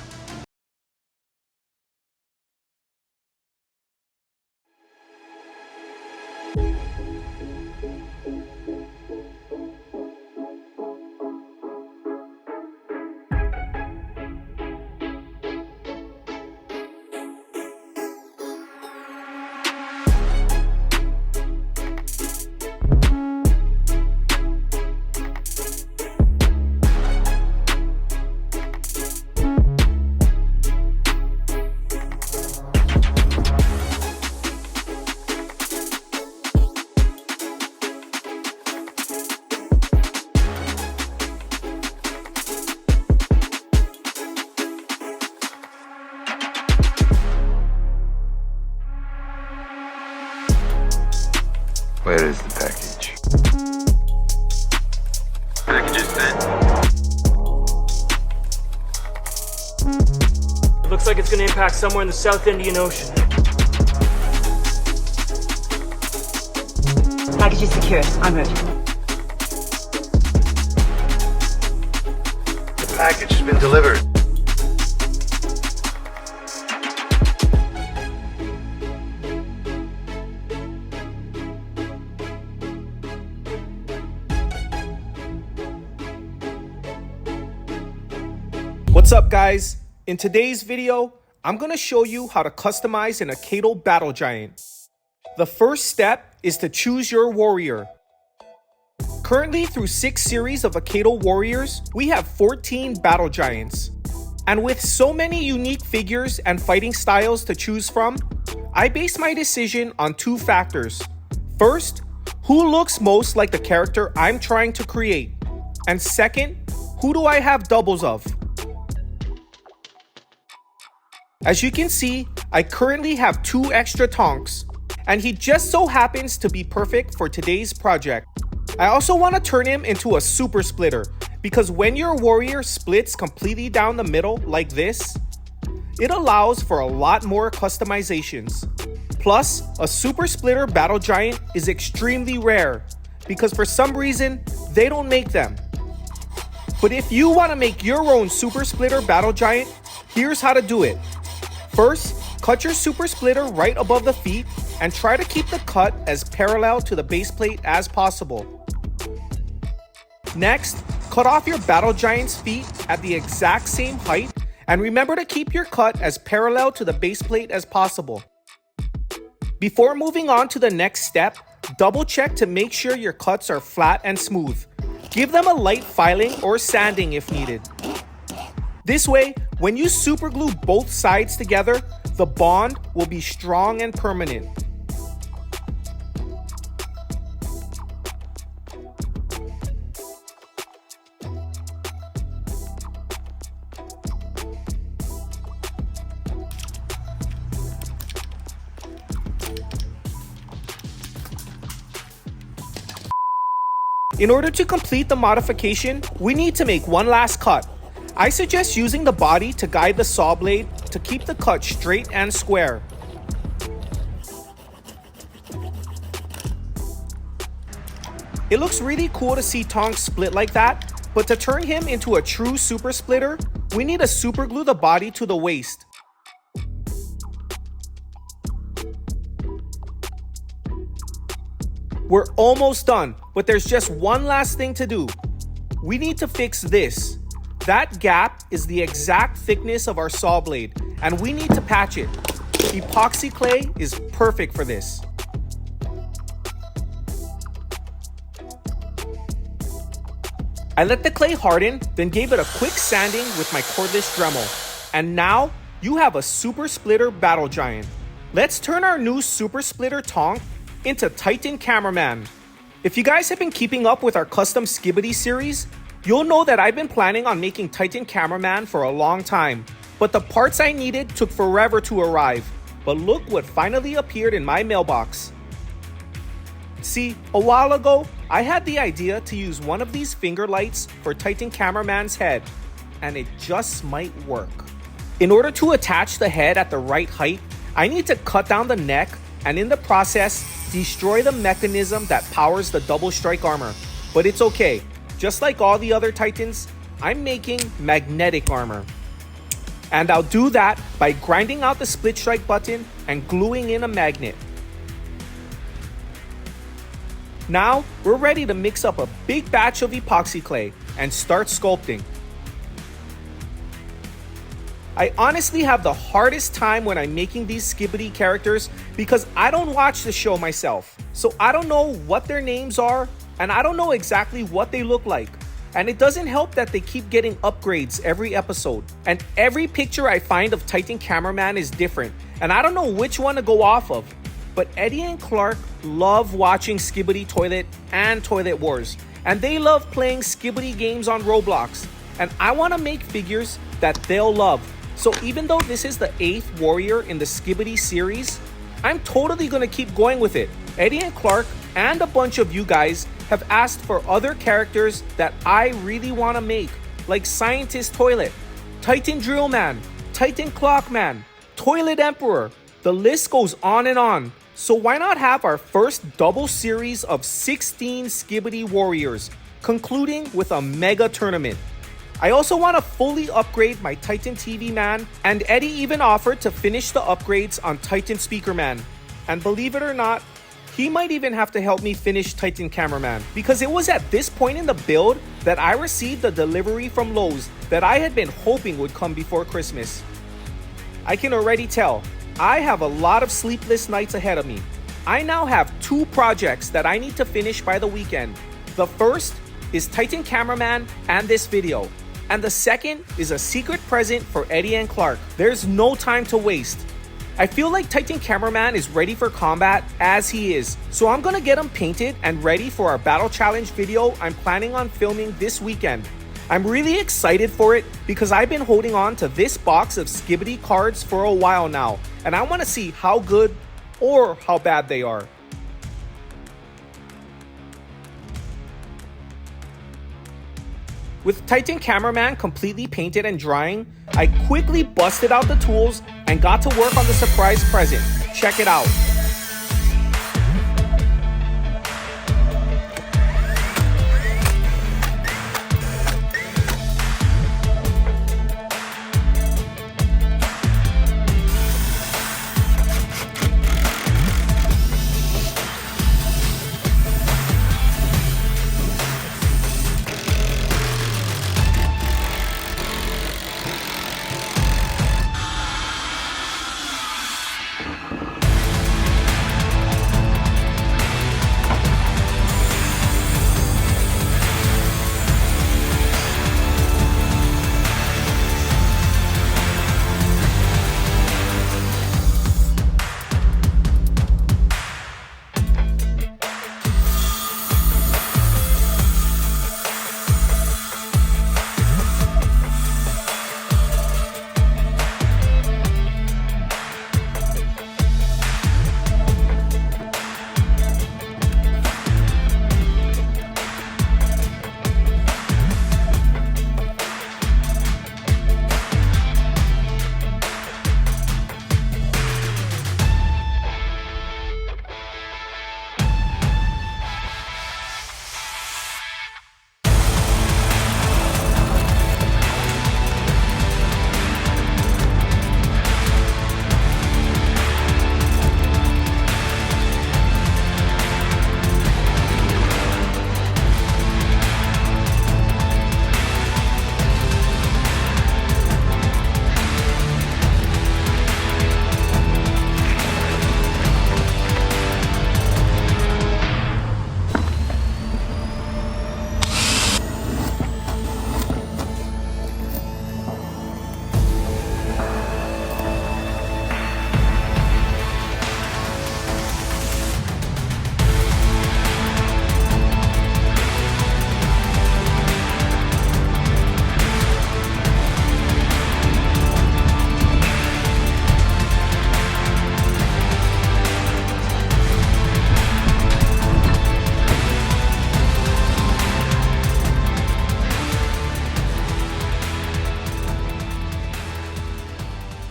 Where is the package? Package is sent.
It looks like it's going to impact somewhere in the South Indian Ocean.
Package is secure. En route.
The package has been delivered.
What's up, guys? In today's video, I'm gonna show you how to customize an Akedo Battle Giant. The first step is to choose your warrior. Currently, through 6 series of Akedo warriors, we have 14 Battle Giants. And with so many unique figures and fighting styles to choose from, I base my decision on 2 factors. First, who looks most like the character I'm trying to create? And second, who do I have doubles of? As you can see, I currently have 2 extra Tonks, and he just so happens to be perfect for today's project. I also want to turn him into a super splitter, because when your warrior splits completely down the middle like this, it allows for a lot more customizations. Plus, a super splitter battle giant is extremely rare, because for some reason, they don't make them. But if you want to make your own super splitter battle giant, here's how to do it. First, cut your super splitter right above the feet and try to keep the cut as parallel to the base plate as possible. Next, cut off your battle giant's feet at the exact same height and remember to keep your cut as parallel to the base plate as possible. Before moving on to the next step, double check to make sure your cuts are flat and smooth. Give them a light filing or sanding if needed. This way, when you super glue both sides together, the bond will be strong and permanent. In order to complete the modification, we need to make one last cut. I suggest using the body to guide the saw blade to keep the cut straight and square. It looks really cool to see Tonks split like that, but to turn him into a true super splitter, we need to super glue the body to the waist. We're almost done, but there's just one last thing to do. We need to fix this. That gap is the exact thickness of our saw blade, and we need to patch it. Epoxy clay is perfect for this. I let the clay harden, then gave it a quick sanding with my cordless Dremel. And now, you have a super splitter battle giant. Let's turn our new super splitter Tonk into Titan Cameraman. If you guys have been keeping up with our custom Skibidi series, you'll know that I've been planning on making Titan Cameraman for a long time, but the parts I needed took forever to arrive. But look what finally appeared in my mailbox. See, a while ago, I had the idea to use one of these finger lights for Titan Cameraman's head, and it just might work. In order to attach the head at the right height, I need to cut down the neck and in the process, destroy the mechanism that powers the double strike armor. But it's okay. Just like all the other Titans, I'm making magnetic armor. And I'll do that by grinding out the split strike button and gluing in a magnet. Now, we're ready to mix up a big batch of epoxy clay and start sculpting. I honestly have the hardest time when I'm making these Skibidi characters because I don't watch the show myself. So I don't know what their names are and I don't know exactly what they look like. And it doesn't help that they keep getting upgrades every episode. And every picture I find of Titan Cameraman is different. And I don't know which one to go off of. But Eddie and Clark love watching Skibidi Toilet and Toilet Wars. And they love playing Skibidi games on Roblox. And I want to make figures that they'll love. So even though this is the 8th warrior in the Skibidi series, I'm totally going to keep going with it. Eddie and Clark and a bunch of you guys have asked for other characters that I really want to make. Like Scientist Toilet, Titan Drillman, Titan Clockman, Toilet Emperor. The list goes on and on. So why not have our first double series of 16 Skibidi warriors, concluding with a mega tournament. I also want to fully upgrade my Titan TV Man, and Eddie even offered to finish the upgrades on Titan Speaker Man. And believe it or not, he might even have to help me finish Titan Cameraman, because it was at this point in the build that I received the delivery from Lowe's that I had been hoping would come before Christmas. I can already tell I have a lot of sleepless nights ahead of me. I now have 2 projects that I need to finish by the weekend. The first is Titan Cameraman and this video. And the second is a secret present for Eddie and Clark. There's no time to waste. I feel like Titan Cameraman is ready for combat as he is. So I'm gonna get him painted and ready for our battle challenge video I'm planning on filming this weekend. I'm really excited for it because I've been holding on to this box of Skibidi cards for a while now, and I want to see how good or how bad they are. With Titan Cameraman completely painted and drying, I quickly busted out the tools and got to work on the surprise present. Check it out.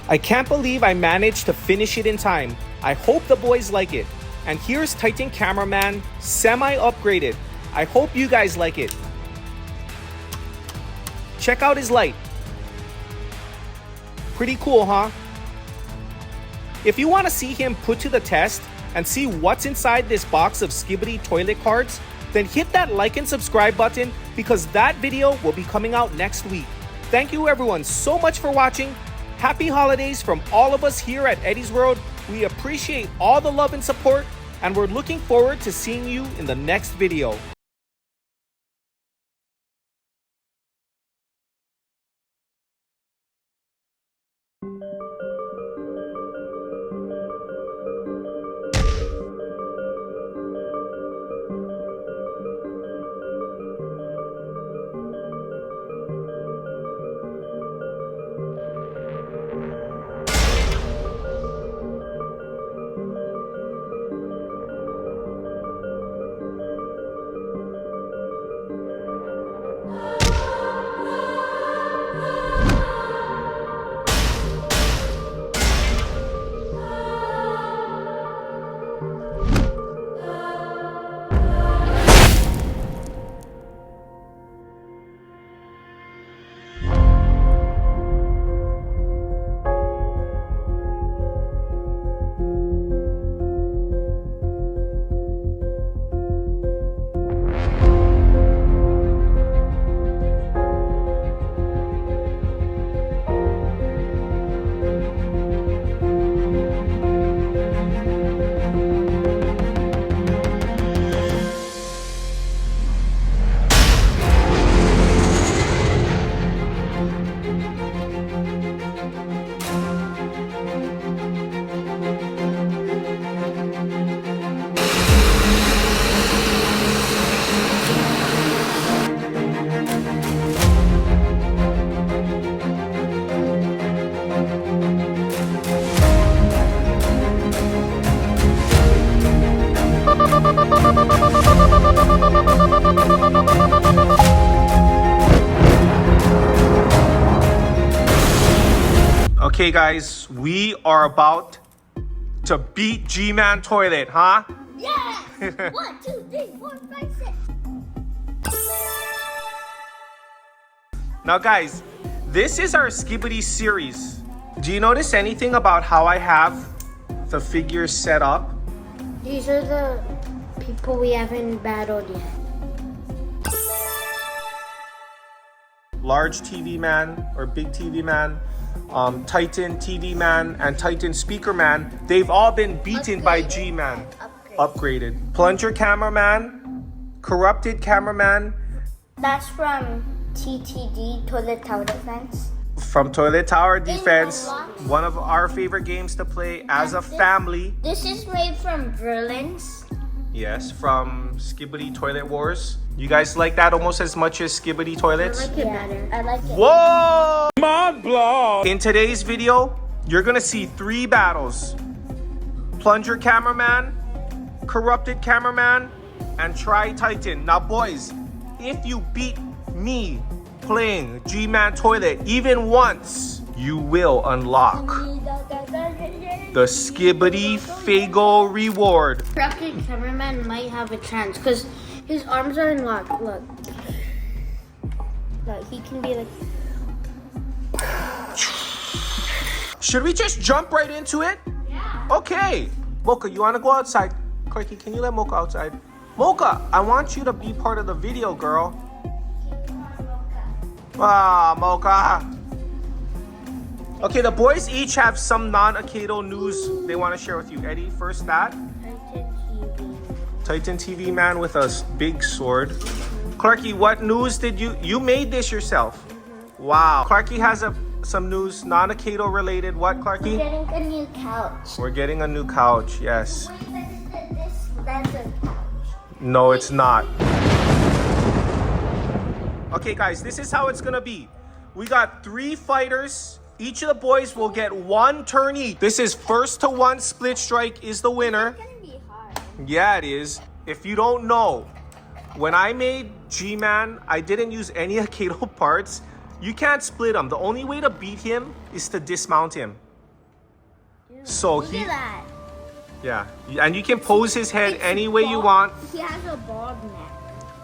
I can't believe I managed to finish it in time. I hope the boys like it. And here's Titan Cameraman, semi-upgraded. I hope you guys like it. Check out his light. Pretty cool, huh? If you want to see him put to the test and see what's inside this box of Skibidi toilet cards, then hit that like and subscribe button because that video will be coming out next week. Thank you everyone so much for watching. Happy holidays from all of us here at Eddie's World. We appreciate all the love and support, and we're looking forward to seeing you in the next video.
Okay guys, we are about to beat G-Man Toilet, huh?
Yeah! 1, 2, 3, 4, 5, 6.
Now guys, this is our Skibidi series. Do you notice anything about how I have the figures set up?
These are the people we haven't battled yet.
Large TV Man or Big TV Man, Titan TV Man, and Titan Speaker Man, they've all been beaten by G-Man. Upgraded. Plunger Cameraman, Corrupted Cameraman.
That's from TTD, Toilet Tower Defense.
From Toilet Tower Defense,
Roblox.
one of our favorite games to play as a family.
This is made from Berlin's.
Yes, from Skibidi Toilet Wars. You guys like that almost as much as Skibidi Toilets?
I like it better. I like it.
Whoa! Mod blow! In today's video, you're gonna see 3 battles. Plunger Cameraman, Corrupted Cameraman, and Titan. Now boys, if you beat me playing G-Man Toilet even once, you will unlock the Skibidi Fago reward.
Corrupted Cameraman might have a chance because his arms are unlocked. Look. Look, he can be like.
Should we just jump right into it?
Yeah.
Okay. Mocha, you want to go outside? Clarky, can you let Mocha outside? Mocha, I want you to be part of the video, girl. Ah, Mocha. Okay, the boys each have some non-Akedo news they want to share with you. Eddie, first that. Titan TV Man with a big sword. Clarky, what news did you made this yourself? Wow. Clarky has some news, non-Akedo related. What, Clarky?
We're getting a new couch.
We're getting a new couch, yes.
That's a couch.
No, it's not. Okay, guys, this is how it's gonna be. We got 3 fighters. Each of the boys will get 1 turn each. This is first to 1 split strike is the winner.
It's gonna be hard.
Yeah, it is. If you don't know, when I made G-Man, I didn't use any Akedo parts. You can't split him. The only way to beat him is to dismount him. So
Look at that.
Yeah, and you can pose his head any way you want.
He has a bald neck.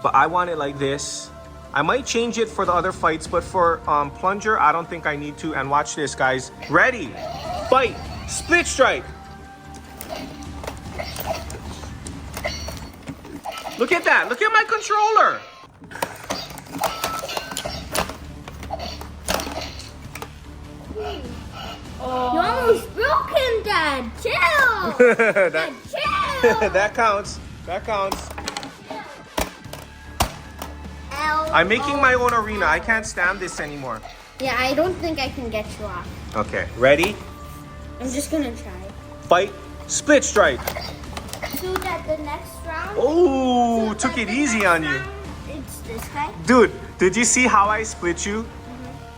But I want it like this. I might change it for the other fights, but for Plunger, I don't think I need to. And watch this, guys. Ready, fight, split strike. Look at that. Look at my controller.
You almost broke him, Dad. Chill. Dad, chill.
That counts. That counts. I'm making my own arena. I can't stand this anymore.
Yeah, I don't think I can get you off.
Okay, ready?
I'm just gonna try.
Fight, split strike.
So that the next round.
Oh,
so
took
that
it
the
easy
next
on you.
round, it's this guy.
Dude, did you see how I split you?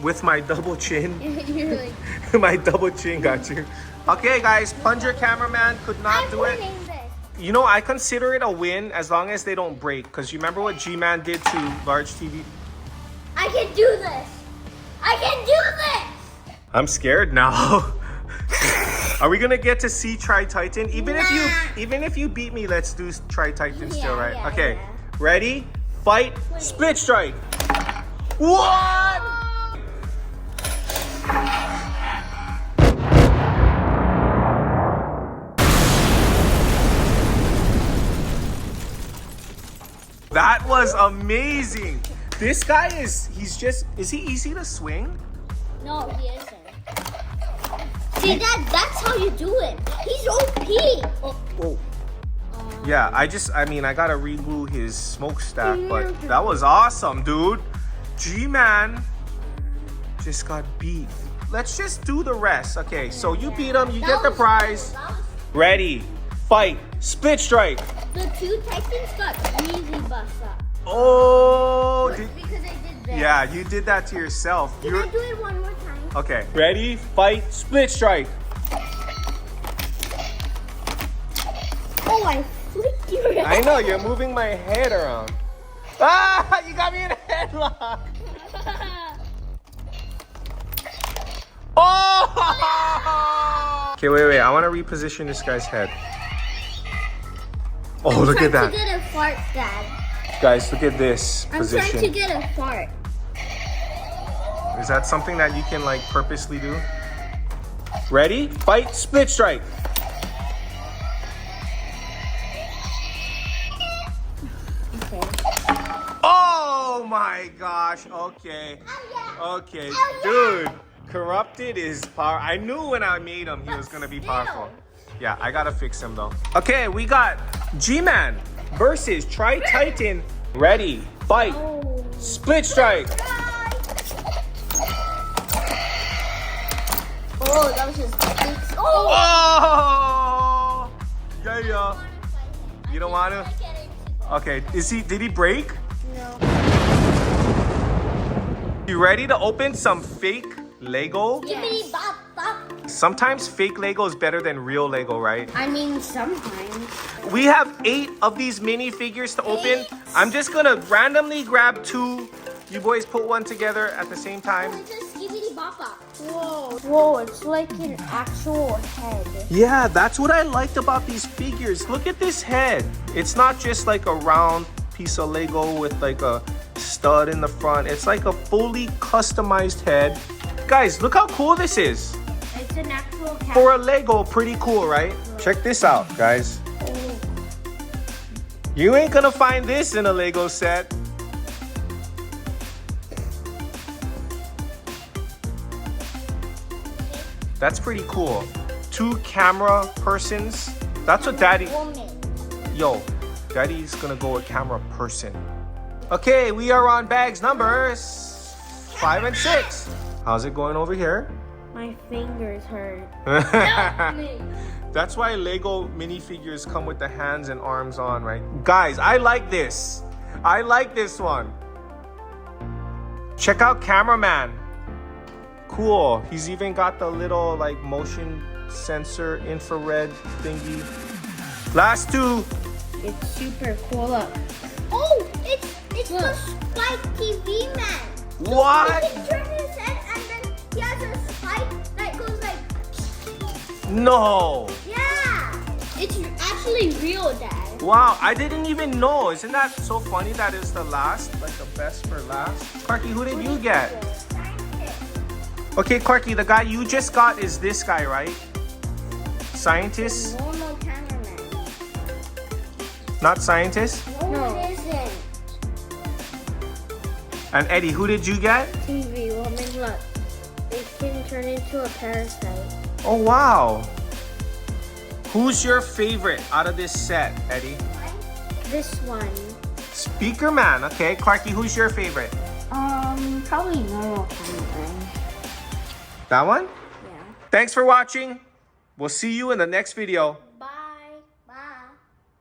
With my double chin?
You're like.
My double chin got you. Okay, guys, Plunger Cameraman could not
I'm
do it.
winning this.
You know, I consider it a win as long as they don't break. Because you remember what G-Man did to large TV?
I can do this. I can do this.
I'm scared now. Are we gonna get to see Tri-Titan? Even if you beat me, let's do Tri-Titan still, right?
Yeah,
okay,
yeah.
ready? Fight, split strike. What? That was amazing. This guy is he easy to swing?
No, he isn't. See, that's how you do it. He's OP.
Oh. Yeah, I mean, I gotta reglue his smokestack, but that was awesome, dude. G-Man just got beat. Let's just do the rest. Okay, so you beat him, you get the prize. Ready, fight, split strike.
The two Titans got really bust up.
Oh,
Because I did that.
yeah, you did that to yourself.
Can I do it one more time?
Okay, ready, fight, split strike.
Oh, I flicked you.
I know, you're moving my head around. Ah, you got me in a headlock. Oh! Okay, wait. I want to reposition this guy's head. Oh, look at
I'm trying
that.
to get a fart, Dad.
Guys, look at this
I'm
position.
trying to get a fart.
Is that something that you can like purposely do? Ready? Fight, split strike.
Okay.
Oh my gosh. Okay. Okay. Dude, Corrupted is power. I knew when I made him he was going to be powerful. Yeah, I got to fix him though. Okay, we got G-Man versus Tri-Titan. Ready? Fight. Split strike.
Oh, that was just big.
Oh! Yeah. You don't want to? Okay, did he break?
No.
You ready to open some fake Lego?
Skibidi bop bop.
Sometimes fake Lego is better than real Lego, right?
I mean, sometimes.
We have 8 of these minifigures to open. I'm just gonna randomly grab 2. You boys put one together at the same time.
It's a Skibidi bop bop. Whoa, it's like an actual head.
Yeah, that's what I liked about these figures. Look at this head. It's not just like a round piece of Lego with like a stud in the front. It's like a fully customized head. Guys, look how cool this is.
It's an actual cat.
For a Lego, pretty cool, right? Check this out, guys. You ain't gonna find this in a Lego set. That's pretty cool. 2 camera persons. That's what Daddy... Yo, Daddy's gonna go with camera person. Okay, we are on bags numbers 5 and 6. How's it going over here?
My fingers hurt.
That's why Lego minifigures come with the hands and arms on, right? Guys, I like this. I like this one. Check out Cameraman. Cool. He's even got the little like motion sensor infrared thingy. Last 2.
It's super cool. Look. Oh, it's the Spike TV man.
What?
He can turn his head and then he has a spike that goes like.
No.
Yeah. It's actually real, Dad.
Wow, I didn't even know. Isn't that so funny that it's the last? Like the best for last? Clarky, who did you get? Okay, Clarky, the guy you just got is this guy, right? Scientist?
Normal cameraman.
Not scientist?
No, it isn't.
And Eddie, who did you get?
TV woman, look. It can turn into a parasite.
Oh, wow. Who's your favorite out of this set, Eddie?
This one.
Speaker Man. Okay, Clarky, who's your favorite?
Probably normal cameraman.
That one?
Yeah.
Thanks for watching. We'll see you in the next video.